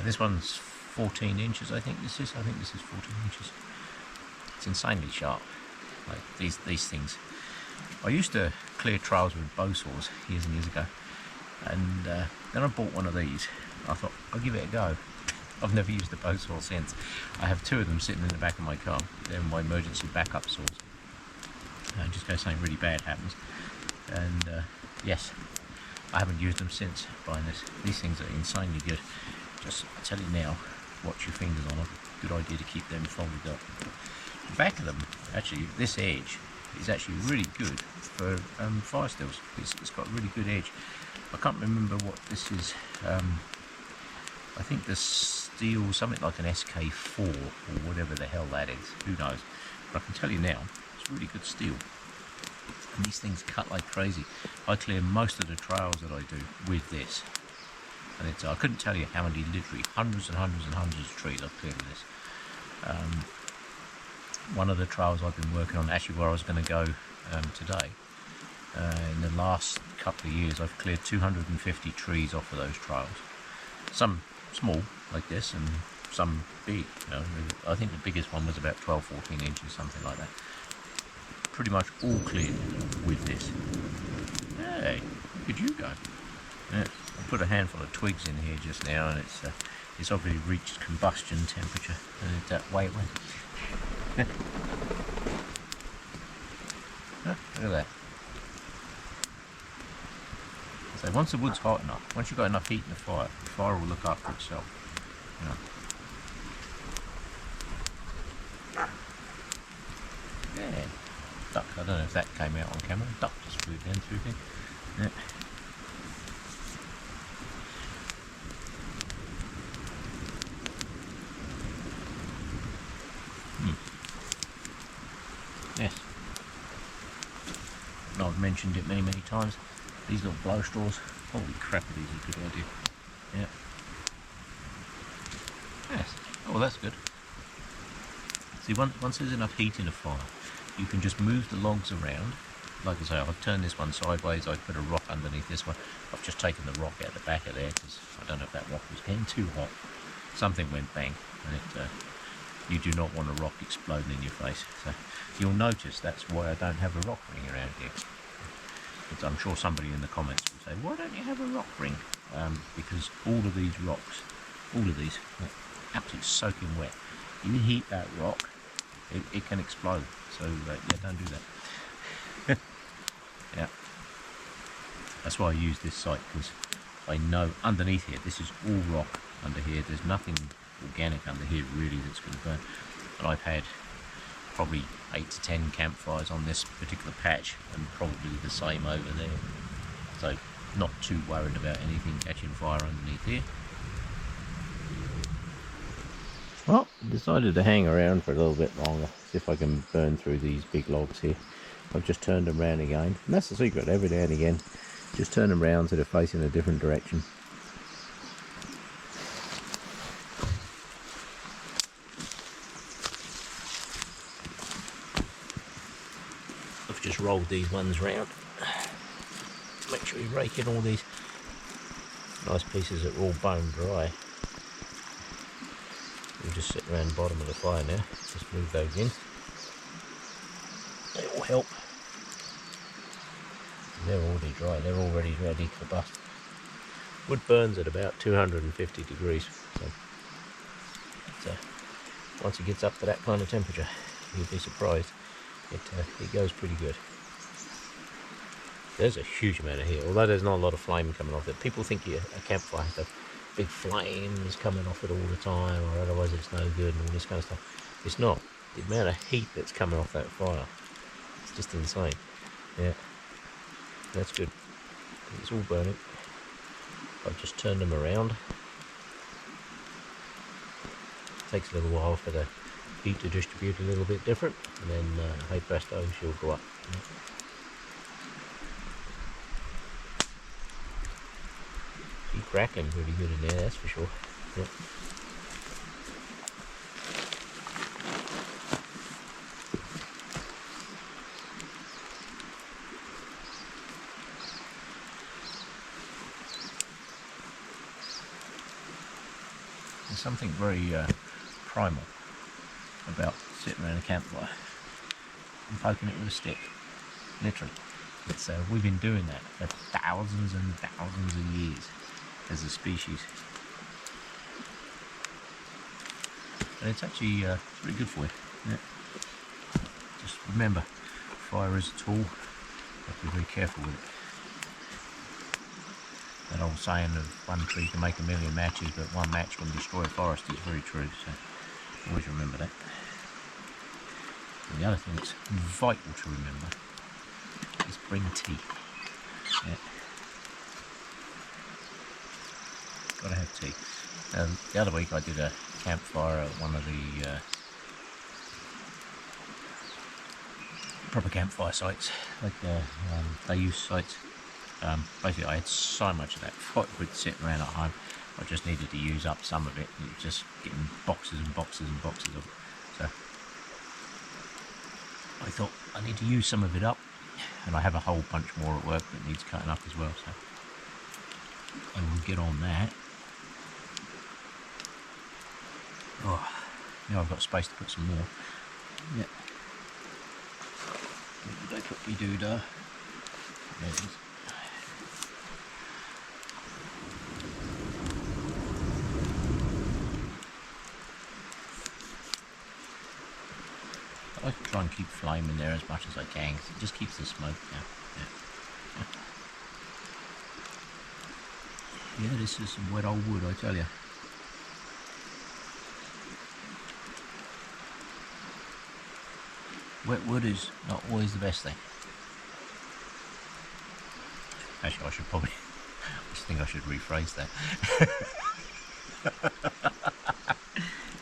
This one's 14 inches, I think this is 14 inches. It's insanely sharp, like these things. I used to clear trails with bow saws years and years ago, and then I bought one of these. I thought, I'll give it a go. I've never used a bow saw since. I have two of them sitting in the back of my car. They're my emergency backup saws. Just in case something really bad happens. And yes, I haven't used them since buying this. These things are insanely good. Just, I tell you now, watch your fingers on them. Good idea to keep them folded up. The back of them, actually, this edge is actually really good for fire stills. It's got a really good edge. I can't remember what this is. I think the steel, something like an SK4 or whatever the hell that is. Who knows? But I can tell you now, it's really good steel. And these things cut like crazy. I clear most of the trails that I do with this. And it's, I couldn't tell you how many, literally hundreds and hundreds and hundreds of trees I've cleared with this. One of the trails I've been working on, actually where I was going to go today, in the last couple of years I've cleared 250 trees off of those trails. Some small like this and some big, you know. I think the biggest one was about 12-14 inches, something like that. Pretty much all cleared with this. Hey, where could you go? Yeah, I put a handful of twigs in here just now, and it's obviously reached combustion temperature, and that way it went. Huh, look at that. So once the wood's hot enough, once you've got enough heat in the fire will look after itself. Yeah. Duck, I don't know if that came out on camera. Duck just flew down through here. Yeah. Yes. And I've mentioned it many times. These little blow straws. Holy crap, are these a good idea. Yeah. Yes. Oh, well, that's good. See, once there's enough heat in a fire, you can just move the logs around. Like I say, I've turned this one sideways. I've put a rock underneath this one. I've just taken the rock out the back of there because I don't know if that rock was getting too hot. Something went bang, and you do not want a rock exploding in your face. So you'll notice that's why I don't have a rock ring around here. But I'm sure somebody in the comments will say, why don't you have a rock ring? Because all of these rocks, all of these, are absolutely soaking wet. You heat that rock, it can explode. So yeah, don't do that. Yeah, that's why I use this site, because I know underneath here, this is all rock under here. There's nothing organic under here really that's going to burn. And I've had probably 8 to 10 campfires on this particular patch, and probably the same over there. So not too worried about anything catching fire underneath here. Well, decided to hang around for a little bit longer, see if I can burn through these big logs here. I've just turned them round again, and that's the secret. Every now and again, just turn them round so they're facing a different direction. I've just rolled these ones round. Make sure you rake in all these nice pieces that are all bone dry. We'll just sit around the bottom of the fire now. Just move those in. They all help. They're already dry. They're already ready for bust. Wood burns at about 250 degrees. So once it gets up to that kind of temperature, you'll be surprised. It goes pretty good. There's a huge amount of heat, although there's not a lot of flame coming off it. People think a campfire has to have big flames coming off it all the time, or otherwise it's no good and all this kind of stuff. It's not. The amount of heat that's coming off that fire, it's just insane. Yeah, that's good. It's all burning. I've just turned them around. It takes a little while for the heat to distribute a little bit different, and then hey presto, she'll go up. She's cracking pretty good in there, that's for sure. Yeah. There's something very primal about sitting around a campfire and poking it with a stick, literally. It's, we've been doing that for thousands and thousands of years as a species. And it's actually pretty good for you. Yeah. Just remember, fire is a tool, you have to be very careful with it. That old saying of one tree can make a million matches, but one match can destroy a forest is very true, so always remember that. And the other thing that's vital to remember is bring tea. Yeah. Gotta have tea. The other week I did a campfire at one of the proper campfire sites, like they use sites. Basically I had so much of that firewood sitting around at home, I just needed to use up some of it. It was just getting boxes and boxes and boxes of it. So I thought I need to use some of it up, and I have a whole bunch more at work that needs cutting up as well, so I will get on that. Oh, now I've got space to put some more. Yeah. Where did I put me doodah? There it is. I like to try and keep flame in there as much as I can, because it just keeps the smoke down. Yeah, this is some wet old wood, I tell you. Wet wood is not always the best thing. Actually, I should probably, I just think I should rephrase that.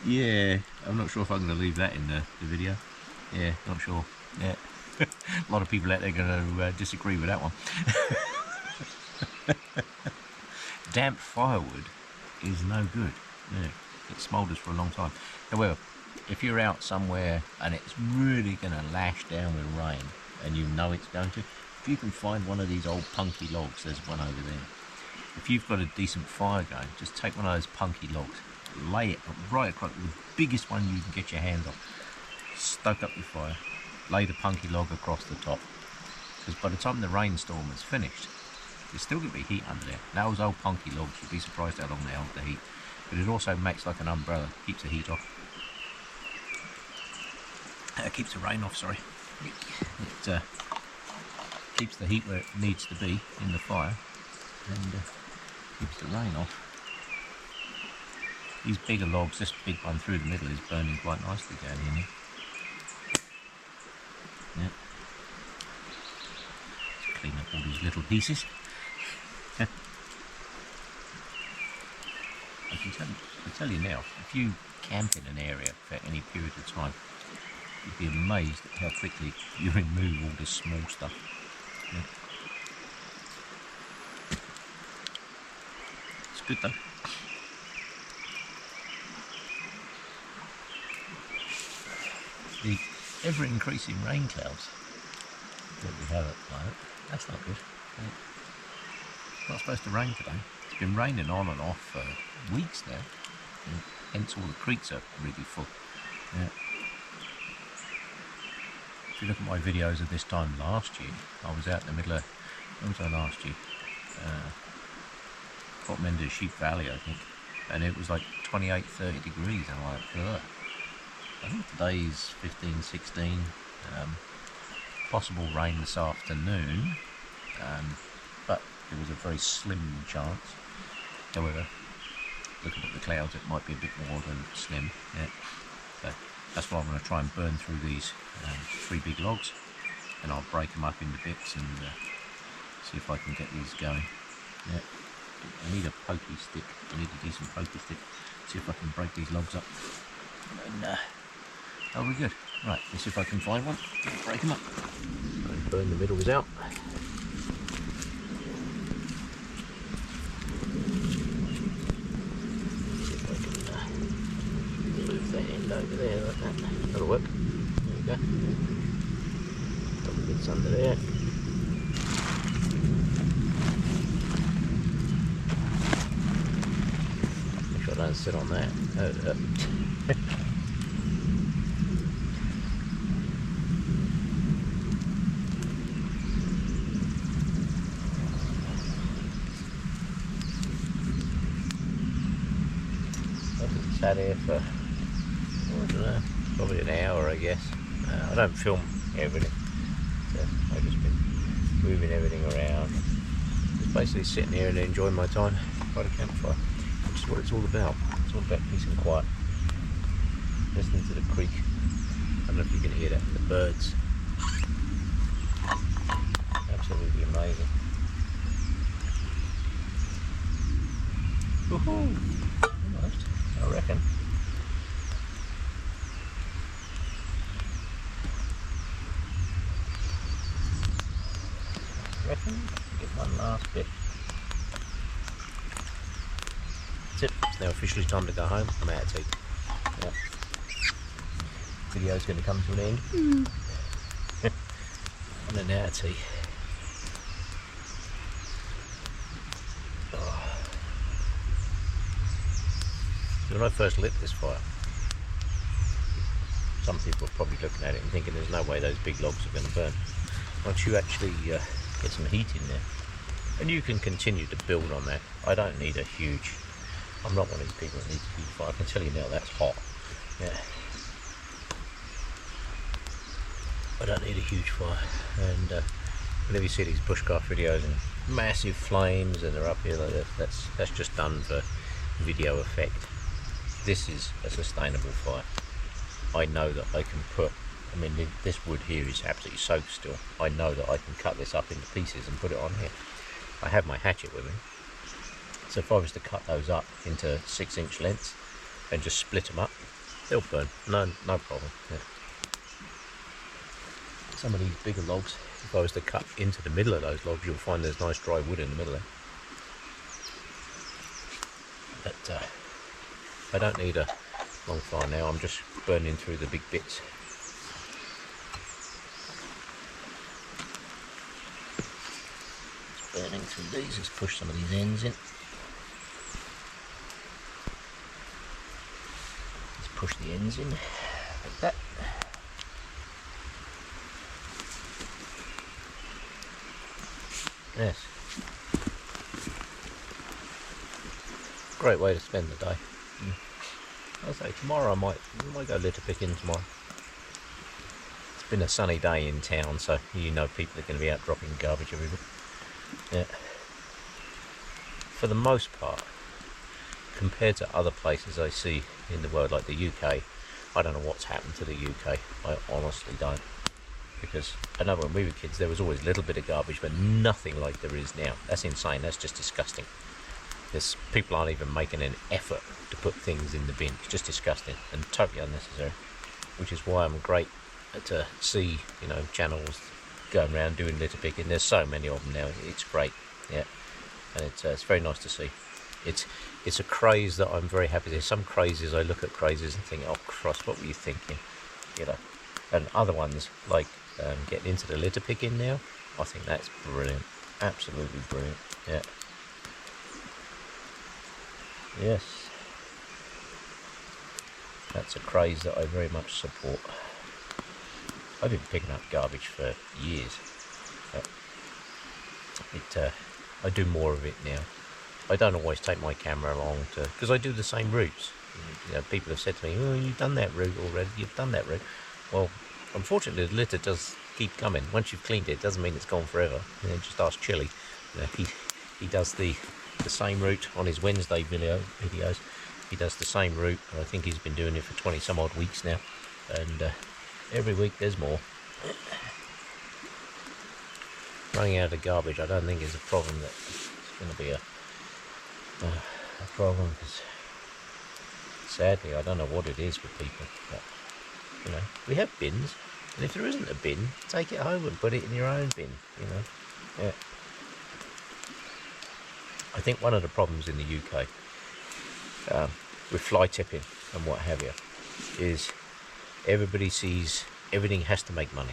Yeah, I'm not sure if I'm going to leave that in the video. Yeah, not sure. Yeah, a lot of people out there are going to disagree with that one. Damp firewood is no good. Yeah, it smoulders for a long time. However, if you're out somewhere and it's really going to lash down with rain, and you know it's going to, if you can find one of these old punky logs, there's one over there. If you've got a decent fire going, just take one of those punky logs, lay it right across, the biggest one you can get your hands on, stoke up your fire, lay the punky log across the top, because by the time the rainstorm is finished, there's still going to be heat under there. Now those old punky logs, you'd be surprised how long they hold the heat, but it also makes like an umbrella, keeps the heat off. Keeps the rain off, sorry. It keeps the heat where it needs to be in the fire, and keeps the rain off. These bigger logs, this big one through the middle is burning quite nicely down here. Yeah. Let's clean up all these little pieces. I tell you now, if you camp in an area for any period of time, you'd be amazed at how quickly you remove all this small stuff. Yeah. It's good though. The ever increasing rain clouds that we have at the moment, that's not good. It's not supposed to rain today. It's been raining on and off for weeks now, and hence all the creeks are really full. Yeah. If you look at my videos of this time last year, I was out in the middle of, when was I last year? Bottom end of Sheep Valley, I think, and it was like 28-30 degrees, and I'm like, ugh. I think today's 15, 16, possible rain this afternoon, but there was a very slim chance. However, looking at the clouds, it might be a bit more than slim. Yeah. So that's why I'm going to try and burn through these 3 big logs, and I'll break them up into bits and see if I can get these going. Yeah. I need a pokey stick. I need a decent pokey stick. See if I can break these logs up. And Oh, we're good. Right, let's see if I can find one. Break them up. Don't burn the middles out. See if I can move that end over there like that. That'll work. There we go. Couple bits under there. Make sure I don't sit on that. Sat here for, I don't know, probably an hour, I guess. I don't film everything, so I've just been moving everything around, just basically sitting here and enjoying my time by the campfire, which is what it's all about. It's all about peace and quiet, listening to the creek. I don't know if you can hear that, the birds. Absolutely amazing. Woohoo! Almost, I reckon. Get one last bit. That's it. It's now officially time to go home. I'm out of tea. Yeah. Video's going to come to an end. And an out of tea. Oh. When I first lit this fire, some people are probably looking at it and thinking there's no way those big logs are going to burn. Once you actually get some heat in there, and you can continue to build on that. I don't need a huge, I'm not one of these people that needs a huge fire. I can tell you now that's hot. Yeah. I don't need a huge fire. And whenever you see these bushcraft videos and massive flames and they're up here like that, that's just done for video effect. This is a sustainable fire. I know that I can put, I mean, this wood here is absolutely soaked still. I know that I can cut this up into pieces and put it on here. I have my hatchet with me, so if I was to cut those up into 6-inch lengths and just split them up, they'll burn. No problem. Yeah. Some of these bigger logs, if I was to cut into the middle of those logs, you'll find there's nice dry wood in the middle there. But I don't need a long fire now. I'm just burning through the big bits. Burning through these, let's push some of these ends in. Let's push the ends in like that. Yes. Great way to spend the day. I'll say tomorrow I might go litter picking tomorrow. It's been a sunny day in town, so you know people are going to be out dropping garbage everywhere. Yeah. For the most part, compared to other places I see in the world like the UK, I don't know what's happened to the UK. I honestly don't. Because I know when we were kids there was always a little bit of garbage, but nothing like there is now. That's insane. That's just disgusting. People aren't even making an effort to put things in the bin. It's just disgusting and totally unnecessary. Which is why I'm great to see, you know, channels going around doing litter picking. There's so many of them now. It's great, yeah, and it's very nice to see. It's a craze that I'm very happy. There's some crazes I look at crazes and think, oh Christ, what were you thinking, you know? And other ones like getting into the litter picking now, I think that's brilliant, absolutely brilliant. Yeah. Yes, that's a craze that I very much support. I've been picking up garbage for years. I do more of it now. I don't always take my camera along because I do the same routes. You know, people have said to me, "Oh, you've done that route already. You've done that route." Well, unfortunately, the litter does keep coming. Once you've cleaned it, doesn't mean it's gone forever. You know, just ask Chili. You know, he does the same route on his Wednesday videos. He does the same route. I think he's been doing it for 20 some odd weeks now, and every week there's more. Running out of garbage I don't think is a problem that's going to be a problem, because sadly I don't know what it is with people, but You know, we have bins, and if there isn't a bin, take it home and put it in your own bin. You know, yeah. I think one of the problems in the UK with fly tipping and what have you is everybody sees everything has to make money.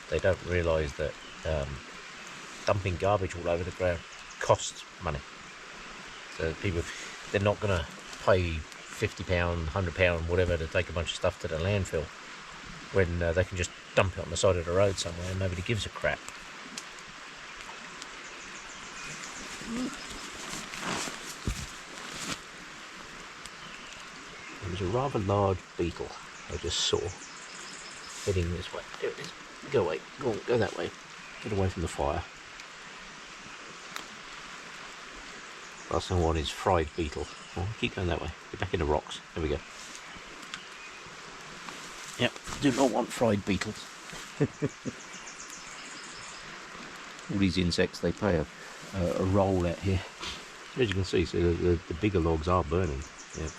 They don't realise that dumping garbage all over the ground costs money. So people, they're not going to pay £50, £100, whatever, to take a bunch of stuff to the landfill when they can just dump it on the side of the road somewhere and nobody gives a crap. There was a rather large beetle I just saw heading this way. There it is. Go away. Go on, go that way. Get away from the fire. Last thing I want is fried beetle. Oh, keep going that way. Get back in the rocks. There we go. Yep, do not want fried beetles. All these insects, they play a role out here. As you can see, so the bigger logs are burning. Yeah.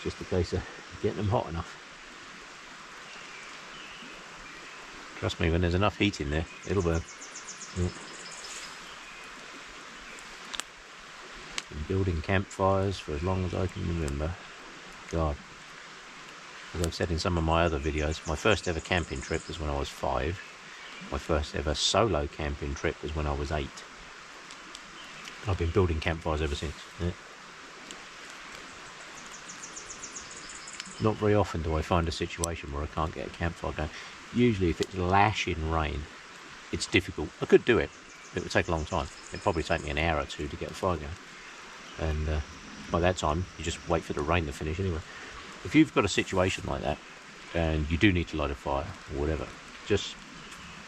Just a case of getting them hot enough. Trust me, when there's enough heat in there, it'll burn. Been building campfires for as long as I can remember. God. As I've said in some of my other videos, my first ever camping trip was when I was 5. My first ever solo camping trip was when I was 8. I've been building campfires ever since. Yeah. Not very often do I find a situation where I can't get a campfire going. Usually if it's lashing rain, it's difficult. I could do it, but it would take a long time. It'd probably take me an hour or two to get a fire going. And by that time, you just wait for the rain to finish anyway. If you've got a situation like that, and you do need to light a fire, or whatever, just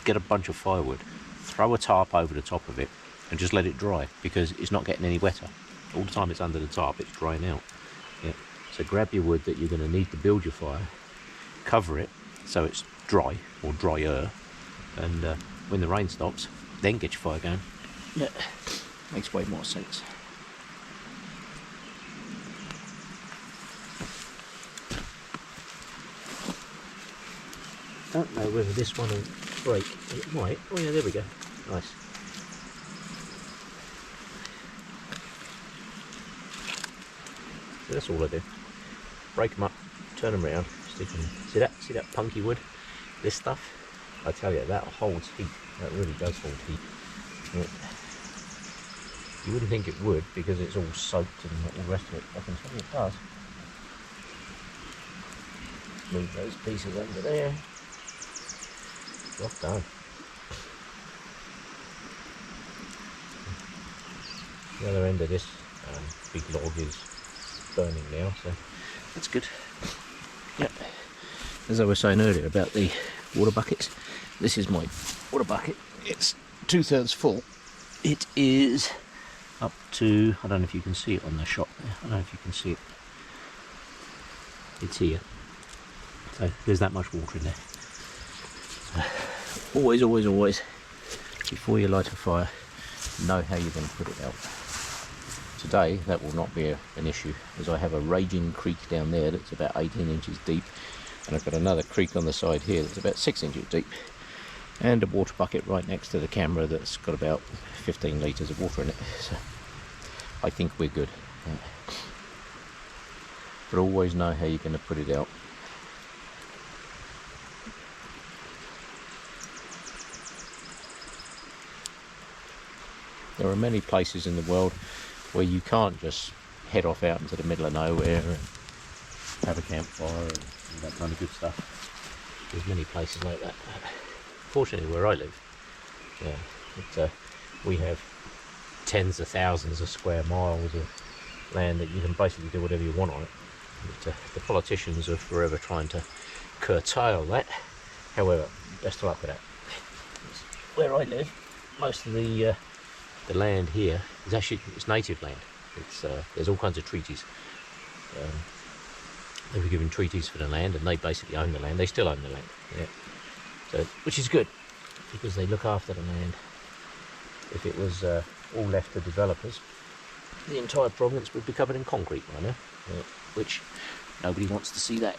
get a bunch of firewood, throw a tarp over the top of it, and just let it dry, because it's not getting any wetter. All the time it's under the tarp, it's drying out. Yeah. So grab your wood that you're going to need to build your fire, cover it so it's dry, or drier, and when the rain stops, then get your fire going. Yeah, makes way more sense. Don't know whether this one will break. It might. Oh yeah, there we go. Nice. So that's all I do. Break them up, turn them around, stick them. See that punky wood? This stuff, I tell you, that holds heat. That really does hold heat. Yeah. You wouldn't think it would because it's all soaked and all the rest of it. I can tell you it does. Move those pieces under there. Job done. The other end of this big log is burning now, so that's good. Yep. As I was saying earlier about the water buckets, this is my water bucket. It's 2/3 full. It is up to, I don't know if you can see it on the shot there. I don't know if you can see it. It's here. So there's that much water in there. So always, before you light a fire, know how you're going to put it out. Today that will not be an issue, as I have a raging creek down there that's about 18 inches deep, and I've got another creek on the side here that's about 6 inches deep, and a water bucket right next to the camera that's got about 15 litres of water in it. So I think we're good. But always know how you're going to put it out. There are many places in the world where you can't just head off out into the middle of nowhere and have a campfire and that kind of good stuff. There's many places like that. Fortunately, where I live, we have tens of thousands of square miles of land that you can basically do whatever you want on it. But, the politicians are forever trying to curtail that. However, best of luck with that. Where I live, most of the land here is actually, it's native land. It's there's all kinds of treaties. They were given treaties for the land, and they basically own the land. They still own the land, yeah. So, which is good because they look after the land. If it was all left to developers, the entire province would be covered in concrete by now, which Nobody wants to see that.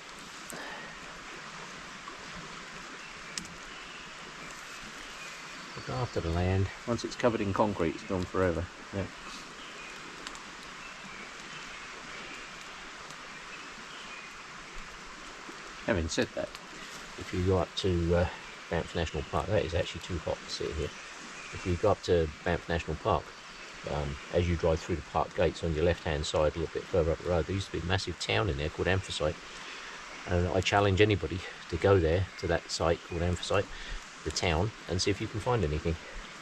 Look after the land. Once it's covered in concrete, it's gone forever. Yeah. Having said that, if you go up to Banff National Park, that is actually too hot to sit here. If you go up to Banff National Park, as you drive through the park gates on your left hand side a little bit further up the road, there used to be a massive town in there called Anthracite, and I challenge anybody to go there to that site called Anthracite, the town, and see if you can find anything.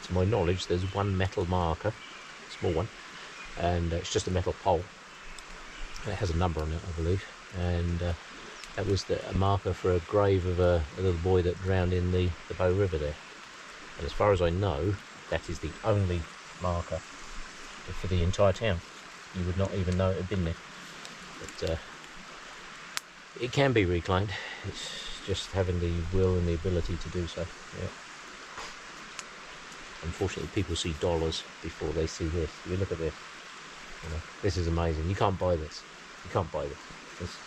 To my knowledge, there's one metal marker, a small one, and it's just a metal pole. It has a number on it, I believe, and that was a marker for a grave of a little boy that drowned in the Bow River there. And as far as I know, that is the only marker for the entire town. You would not even know it had been there. But it can be reclaimed. It's just having the will and the ability to do so. Yeah. Unfortunately, people see dollars before they see this. You look at this. You know, this is amazing. You can't buy this. You can't buy this.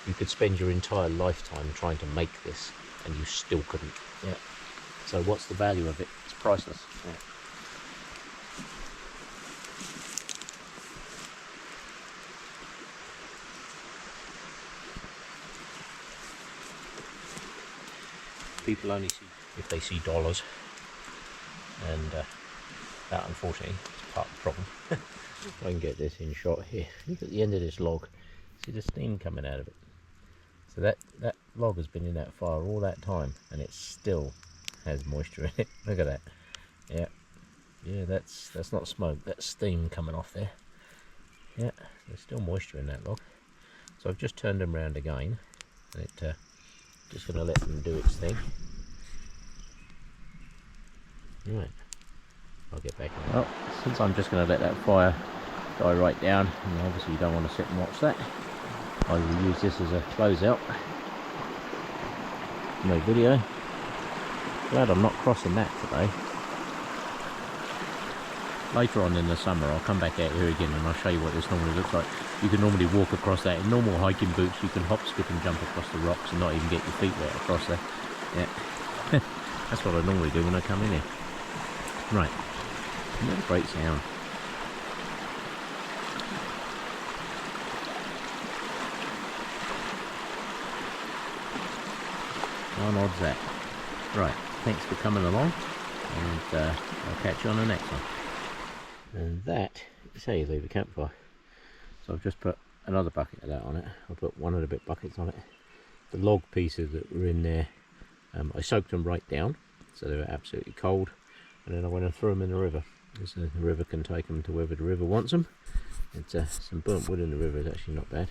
You could spend your entire lifetime trying to make this, and you still couldn't. Yeah. So what's the value of it? It's priceless. Yeah. People only see if they see dollars, and that unfortunately is part of the problem. If I can get this in shot here, look at the end of this log. See the steam coming out of it. So that log has been in that fire all that time, and it still has moisture in it. Look at that. Yeah, that's not smoke, that's steam coming off there. Yeah, there's still moisture in that log. So I've just turned them round again, and it just going to let them do its thing. Right, I'll get back on. Well, since I'm just going to let that fire die right down, and obviously you don't want to sit and watch that, I will use this as a closeout. No video. Glad I'm not crossing that today. Later on in the summer I'll come back out here again and I'll show you what this normally looks like. You can normally walk across that in normal hiking boots. You can hop, skip and jump across the rocks and not even get your feet wet across there. Yeah, that's what I normally do when I come in here. Right, isn't that a great sound? On odds that. Right, thanks for coming along, and I'll catch you on the next one. And that is how you leave a campfire. So I've just put another bucket of that on it. I'll put one of the bit buckets on it. The log pieces that were in there, I soaked them right down, so they were absolutely cold, and then I went and threw them in the river. So the river can take them to wherever the river wants them. It's some burnt wood in the river is actually not bad.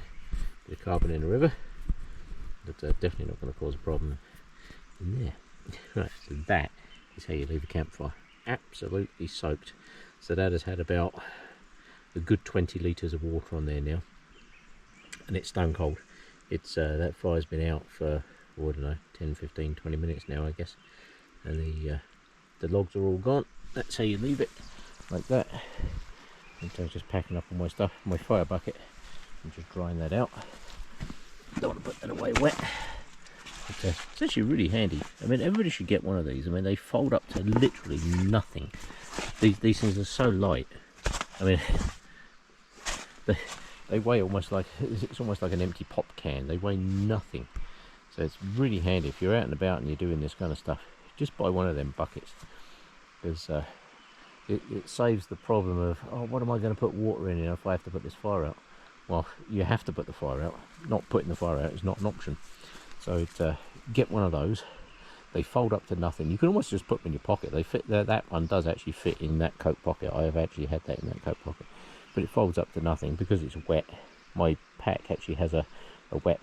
Bit of carbon in the river, but definitely not going to cause a problem in there. Right, so that is how you leave a campfire. Absolutely soaked. So that has had about a good 20 litres of water on there now, and it's stone cold. It's that fire's been out for, I don't know, 10, 15, 20 minutes now, I guess, and the logs are all gone. That's how you leave it, like that. And so I'm just packing up all my stuff, my fire bucket, and just drying that out. Don't want to put that away wet. But, it's actually really handy. I mean, everybody should get one of these. I mean, they fold up to literally nothing. These things are so light. I mean, they weigh almost like, it's almost like an empty pop can. They weigh nothing. So it's really handy if you're out and about and you're doing this kind of stuff. Just buy one of them buckets, because it saves the problem of, oh, what am I going to put water in if I have to put this fire out? Well, you have to put the fire out. Not putting the fire out is not an option. So get one of those. They fold up to nothing. You can almost just put them in your pocket. They fit. That one does actually fit in that coat pocket. I have actually had that in that coat pocket, but it folds up to nothing because it's wet. My pack actually has a wet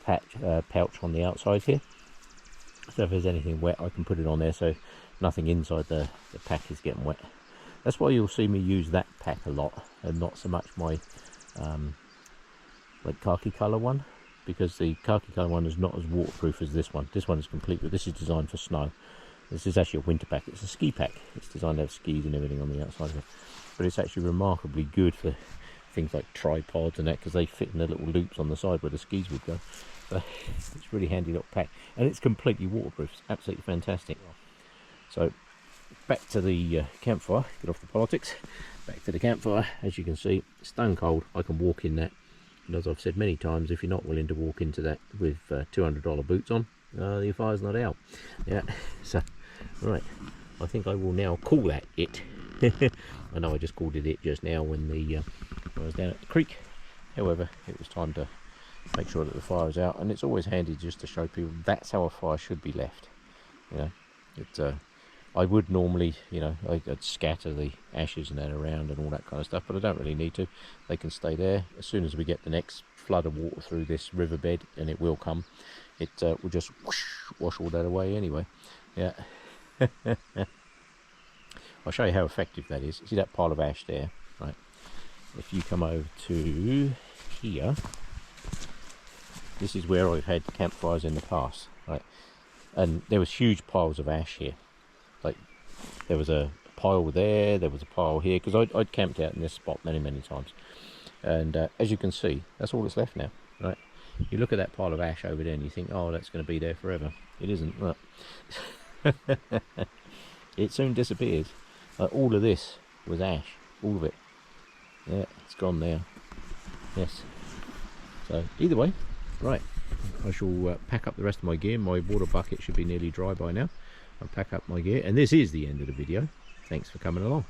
pouch on the outside here, so if there's anything wet I can put it on there, so nothing inside the pack is getting wet. That's why you'll see me use that pack a lot and not so much my like khaki colour one, because the khaki colour one is not as waterproof as this one. This one is completely, this is designed for snow. This is actually a winter pack. It's a ski pack. It's designed to have skis and everything on the outside of it, but it's actually remarkably good for things like tripods and that, because they fit in the little loops on the side where the skis would go. So it's really handy little pack, and it's completely waterproof. It's absolutely fantastic. So back to the campfire, get off the politics, back to the campfire. As you can see, stone cold. I can walk in that, and as I've said many times, if you're not willing to walk into that with $200 boots on, your fire's not out. Yeah, so right, I think I will now call that it. I know I just called it just now when I was down at the creek. However, it was time to make sure that the fire is out, and it's always handy just to show people that's how a fire should be left. You know, I would normally, you know, I'd scatter the ashes and that around and all that kind of stuff, but I don't really need to. They can stay there. As soon as we get the next flood of water through this riverbed, and it will come, it will just whoosh, wash all that away anyway. Yeah. I'll show you how effective that is. See that pile of ash there, right? If you come over to here, this is where I've had campfires in the past, right? And there was huge piles of ash here. Like, there was a pile there was a pile here, because I'd camped out in this spot many times. And as you can see, that's all that's left now, right? You look at that pile of ash over there and you think, oh, that's going to be there forever. It isn't, right? It soon disappears. All of this was ash, all of it. Yeah, it's gone now. Yes. So either way, right, I shall pack up the rest of my gear. My water bucket should be nearly dry by now. I'll pack up my gear, and this is the end of the video. Thanks for coming along.